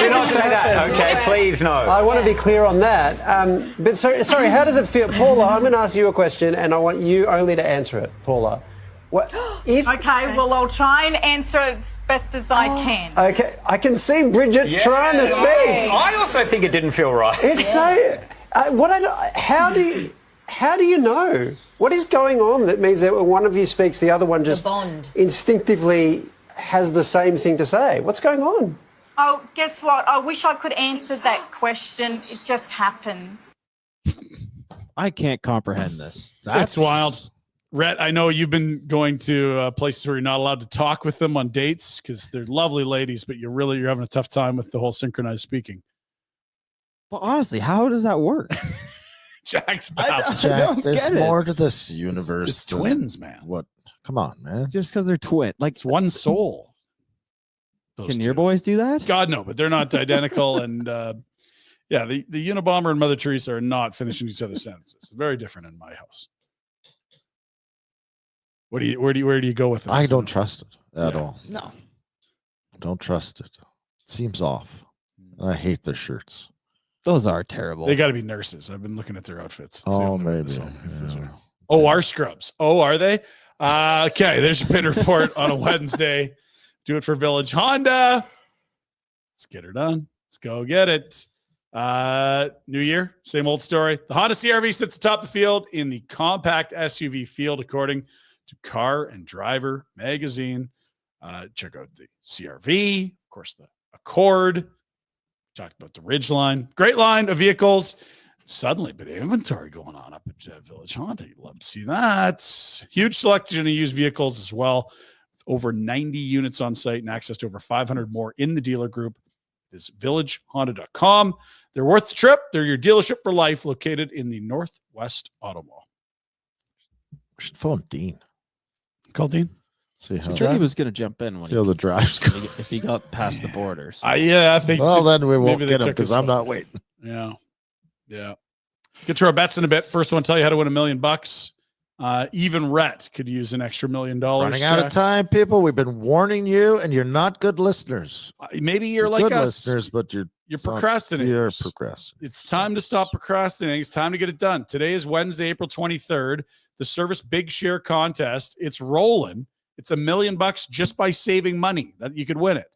Do not say that. Okay, please, no. I want to be clear on that. But sorry, how does it feel? Paula, I'm going to ask you a question, and I want you only to answer it. Paula, What if? Okay, well, I'll try and answer as best as I can. Okay, I can see Bridget trying to speak. I also think it didn't feel right. It's so. How do you know what is going on that means that when one of you speaks, the other one just instinctively has the same thing to say? What's going on? Oh, guess what? I wish I could answer that question. It just happens. I can't comprehend this. That's wild. Rhett, I know you've been going to places where you're not allowed to talk with them on dates because they're lovely ladies, but you're having a tough time with the whole synchronized speaking. Well, honestly, how does that work? Jack's Jack, there's more to this universe. It's twins, man. What? Come on, man. Just because they're twin, like it's one soul. Can your boys do that? God, no, but they're not identical. And the Unabomber and Mother Teresa are not finishing each other's sentences. It's very different in my house. Where do you go with it? I don't trust it at all. No. I don't trust it. It seems off. I hate their shirts. Those are terrible. They got to be nurses. I've been looking at their outfits. Oh, maybe. Our scrubs. Oh, are they? Okay, there's your Pinder Report on a Wednesday. Do it for Village Honda. Let's get her done. Let's go get it. New year, same old story. The Honda CR-V sits atop the field in the compact SUV field, according to Car and Driver magazine. Check out the CR-V, of course, the Accord. Talked about the Ridgeline. Great line of vehicles. Suddenly, but inventory going on up at Village Honda. You'd love to see that. Huge selection of used vehicles as well. Over 90 units on site and access to over 500 more in the dealer group. Is villagehonda.com. They're worth the trip. They're your dealership for life, located in the Northwest Auto Mall. We should phone Dean. Call Dean. See how he was going to jump in when the drives go. if he got past the borders. I think. Well, then we won't get him because I'm not waiting. Yeah. Get to our bets in a bit. First one, tell you how to win $1 million. Even Rhett could use an extra $1 million. Running out of time, people. We've been warning you, and you're not good listeners. Maybe you're like good us. listeners, but you're procrastinating. You're procrastinating. It's time to stop procrastinating. It's time to get it done. Today is Wednesday, April 23rd. The Service Big Share Contest. It's rolling. It's $1 million just by saving money that you could win it.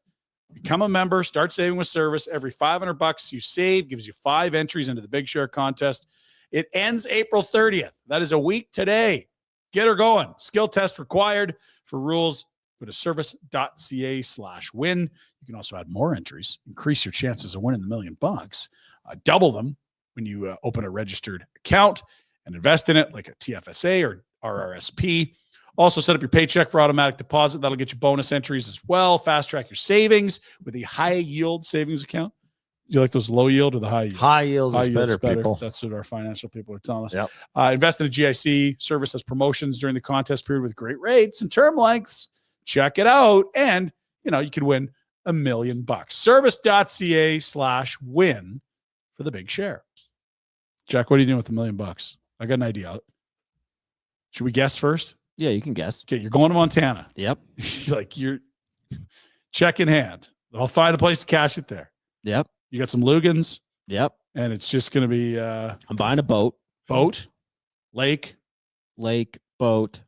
Become a member. Start saving with Service. Every $500 you save gives you 5 entries into the Big Share Contest. It ends April 30th. That is a week today. Get her going. Skill test required. For rules, go to service.ca/win. You can also add more entries. Increase your chances of winning the $1 million. Double them when you open a registered account and invest in it like a TFSA or RRSP. Also set up your paycheck for automatic deposit. That'll get you bonus entries as well. Fast track your savings with a high yield savings account. Do you like those low yield or the high yield? High yield is better, people. That's what our financial people are telling us. Yep. Invest in a GIC. Service has promotions during the contest period with great rates and term lengths. Check it out. And, you could win $1 million. Service.ca/win for the big share. Jack, what are you doing with $1 million? I got an idea. Should we guess first? Yeah, you can guess. Okay, you're going to Montana. Yep. You're check in hand. I'll find a place to cash it there. Yep. You got some Lugans. Yep. And it's just going to be I'm buying a boat. Lake, boat.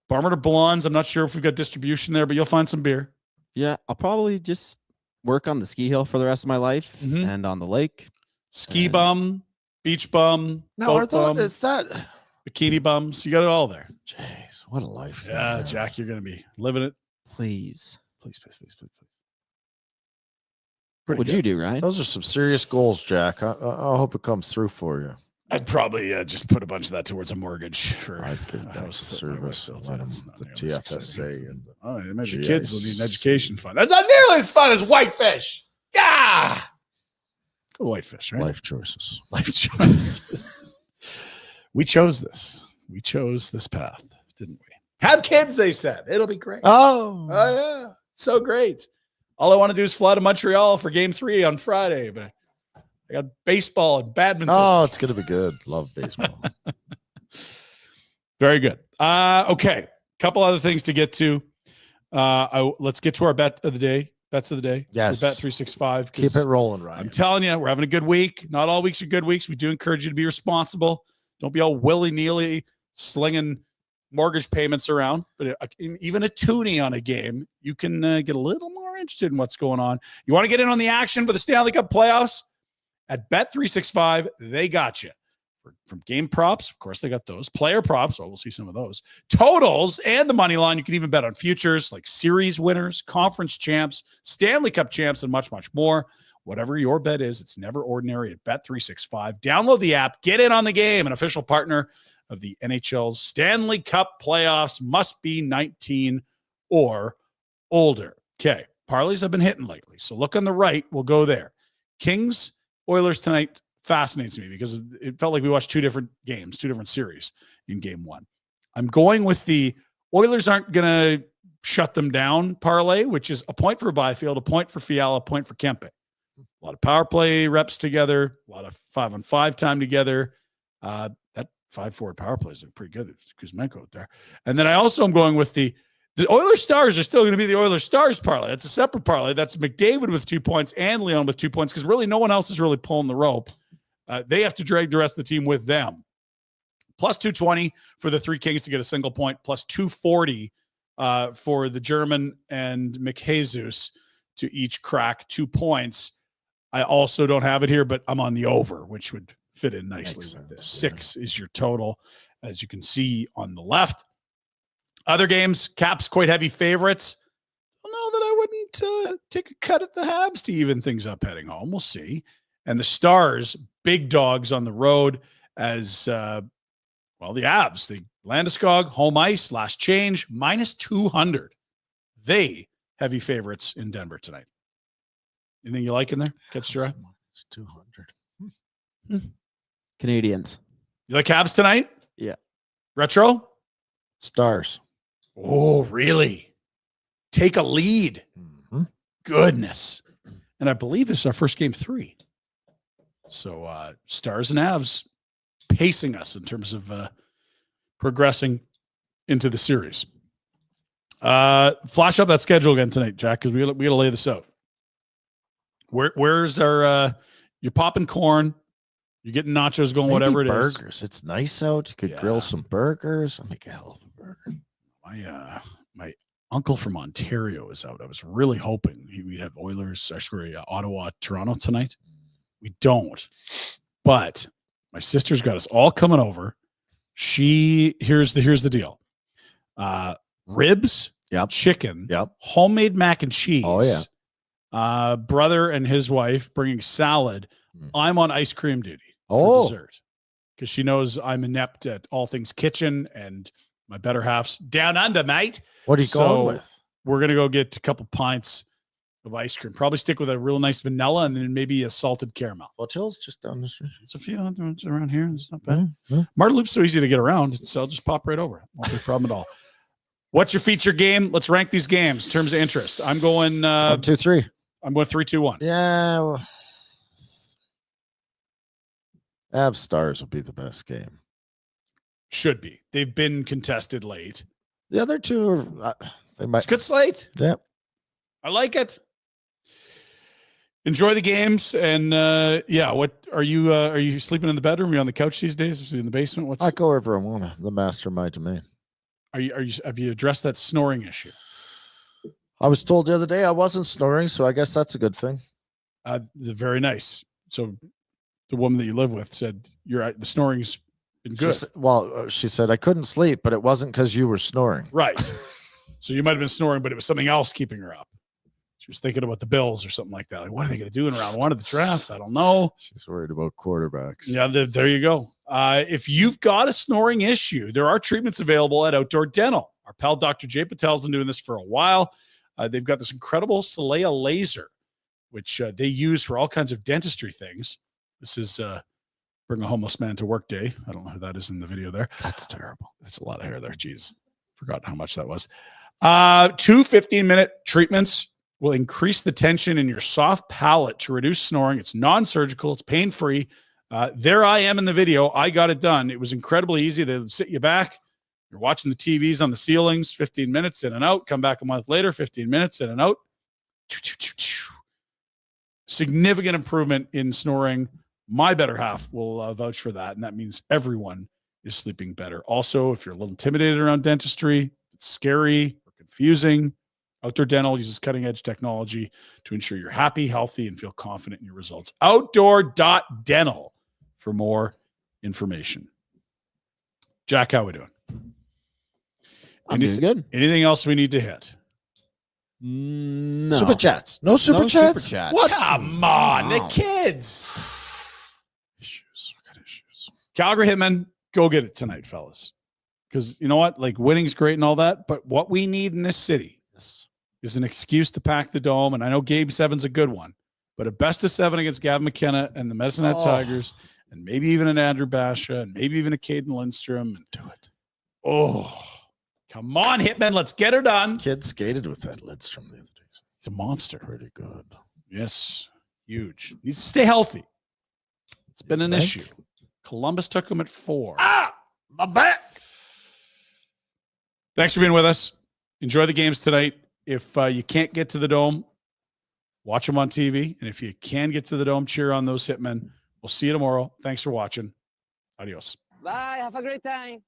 Barmer to Blondes. I'm not sure if we've got distribution there, but you'll find some beer. Yeah, I'll probably just work on the ski hill for the rest of my life and on the lake. Ski bum, beach bum, boat bum, is that bikini bums. You got it all there. Jeez, what a life. Yeah, Jack, you're going to be living it. Please. Please. What'd you do, Ryan? Those are some serious goals, Jack. I hope it comes through for you. I'd probably just put a bunch of that towards a mortgage for I'd give a that house. Service, the TFSA, and maybe the kids will need an education fund. That's not nearly as fun as Whitefish. Yeah. Go to Whitefish, right? Life choices. We chose this. We chose this path, didn't we? Have kids, they said. It'll be great. Oh yeah. So great. All I want to do is fly to Montreal for game 3 on Friday, but I got baseball and badminton. Oh, it's going to be good. Love baseball. Very good. Okay. Couple other things to get to. Let's get to our bets of the day. Yes. Bet 365. Keep it rolling, Ryan. I'm telling you, we're having a good week. Not all weeks are good weeks. We do encourage you to be responsible. Don't be all willy-nilly slinging mortgage payments around, but even a toonie on a game, you can get a little more interested in what's going on. You want to get in on the action for the Stanley Cup playoffs? At Bet365, they got you. From game props, of course, they got those. Player props, we'll see some of those. Totals and the money line. You can even bet on futures like series winners, conference champs, Stanley Cup champs, and much, much more. Whatever your bet is, it's never ordinary at Bet365. Download the app. Get in on the game. An official partner of the NHL's Stanley Cup playoffs. Must be 19 or older. Okay, parlays have been hitting lately. So look on the right. We'll go there. Kings, Oilers tonight fascinates me because it felt like we watched two different games, two different series in game one. I'm going with the Oilers aren't going to shut them down parlay, which is a point for Byfield, a point for Fiala, a point for Kempe. A lot of power play reps together, a lot of 5-on-5 time together. That 5-forward power plays are pretty good. There's Kuzmenko out there. And then I also am going with the Oilers Stars are still going to be the Oilers Stars parlay. That's a separate parlay. That's McDavid with 2 points and Leon with 2 points because really no one else is really pulling the rope. They have to drag the rest of the team with them. Plus 220 for the three Kings to get a single point. Plus 240 for the German and McJesus to each crack 2 points. I also don't have it here, but I'm on the over, which would fit in nicely with this. 6 is your total, as you can see on the left. Other games, Caps quite heavy favorites. I don't know that I wouldn't take a cut at the Habs to even things up heading home. We'll see. And the Stars, big dogs on the road as, the Avs, the Landeskog, home ice, last change, minus 200. They heavy favorites in Denver tonight. Anything you like in there? Catch your eye? It's 200. Canadians. You like Habs tonight? Yeah. Retro? Stars. Oh, really? Take a lead. Mm-hmm. Goodness. And I believe this is our first game 3. So Stars and Avs pacing us in terms of progressing into the series. Flash up that schedule again tonight, Jack, because we got to lay this out. Where's our you're popping corn, you're getting nachos going, Maybe whatever it burgers. is. Burgers. It's nice out. You could grill some burgers. I'll make a hell of a burger. My uncle from Ontario is out. I was really hoping we'd have Oilers, Ottawa, Toronto tonight. We don't. But my sister's got us all coming over. Here's the deal. Ribs, chicken, homemade mac and cheese. Oh yeah. Brother and his wife bringing salad. I'm on ice cream duty for dessert because she knows I'm inept at all things kitchen and my better half's down under, mate. What are you going with? We're going to go get a couple pints of ice cream. Probably stick with a real nice vanilla and then maybe a salted caramel. Foothills just down the street. There's a few other ones around here. It's not bad. Mm-hmm. Martin Loop's so easy to get around, so I'll just pop right over. Won't be a problem at all. What's your feature game? Let's rank these games in terms of interest. I'm going 1, 2, 3. I'm going 3, 2, 1. Yeah. Well, Avs Stars will be the best game. Should be. They've been contested late. The other two are they might. It's a good slate. Yep. I like it. Enjoy the games and what are you sleeping in the bedroom? Are you on the couch these days? Are you in the basement? I go wherever I want. The master of my domain. Have you addressed that snoring issue? I was told the other day I wasn't snoring, so I guess that's a good thing. Very nice. So the woman that you live with said the snoring's been good. She said I couldn't sleep, but it wasn't because you were snoring. Right. So you might have been snoring, but it was something else keeping her up. She was thinking about the Bills or something like that. Like, what are they going to do in round 1 of the draft? I don't know. She's worried about quarterbacks. Yeah, there you go. If you've got a snoring issue, there are treatments available at Outdoor Dental. Our pal Dr. Jay Patel has been doing this for a while. They've got this incredible Solea laser, which they use for all kinds of dentistry things. This is Bring a Homeless Man to Work Day. I don't know who that is in the video there. That's terrible. That's a lot of hair there. Jeez. Forgot how much that was. 2 15-minute treatments will increase the tension in your soft palate to reduce snoring. It's non-surgical. It's pain-free. There I am in the video. I got it done. It was incredibly easy. They sit you back. You're watching the TVs on the ceilings, 15 minutes in and out. Come back a month later, 15 minutes in and out. Significant improvement in snoring. My better half will vouch for that, and that means everyone is sleeping better. Also, if you're a little intimidated around dentistry, it's scary or confusing, Outdoor Dental uses cutting-edge technology to ensure you're happy, healthy, and feel confident in your results. Outdoor.dental for more information. Jack, how we doing? I'm doing good. Anything else we need to hit? No. Super chats. No super chats? Super chats. What? Come on, the kids. Issues. I got issues. Calgary Hitmen, go get it tonight, fellas. Because you know what? Like, winning's great and all that, but what we need in this city is an excuse to pack the dome. And I know Game 7's a good one, but a best of 7 against Gavin McKenna and the Medicine Tigers, and maybe even an Andrew Basha, and maybe even a Caden Lindstrom. And do it. Oh, come on, Hitmen. Let's get her done. Kid skated with that Lindstrom the other day. He's a monster. Pretty good. Yes. Huge. Needs to stay healthy. It's been an issue. Columbus took him at 4. My back. Thanks for being with us. Enjoy the games tonight. If you can't get to the dome, watch them on TV. And if you can get to the dome, cheer on those Hitmen. We'll see you tomorrow. Thanks for watching. Adios. Bye. Have a great time.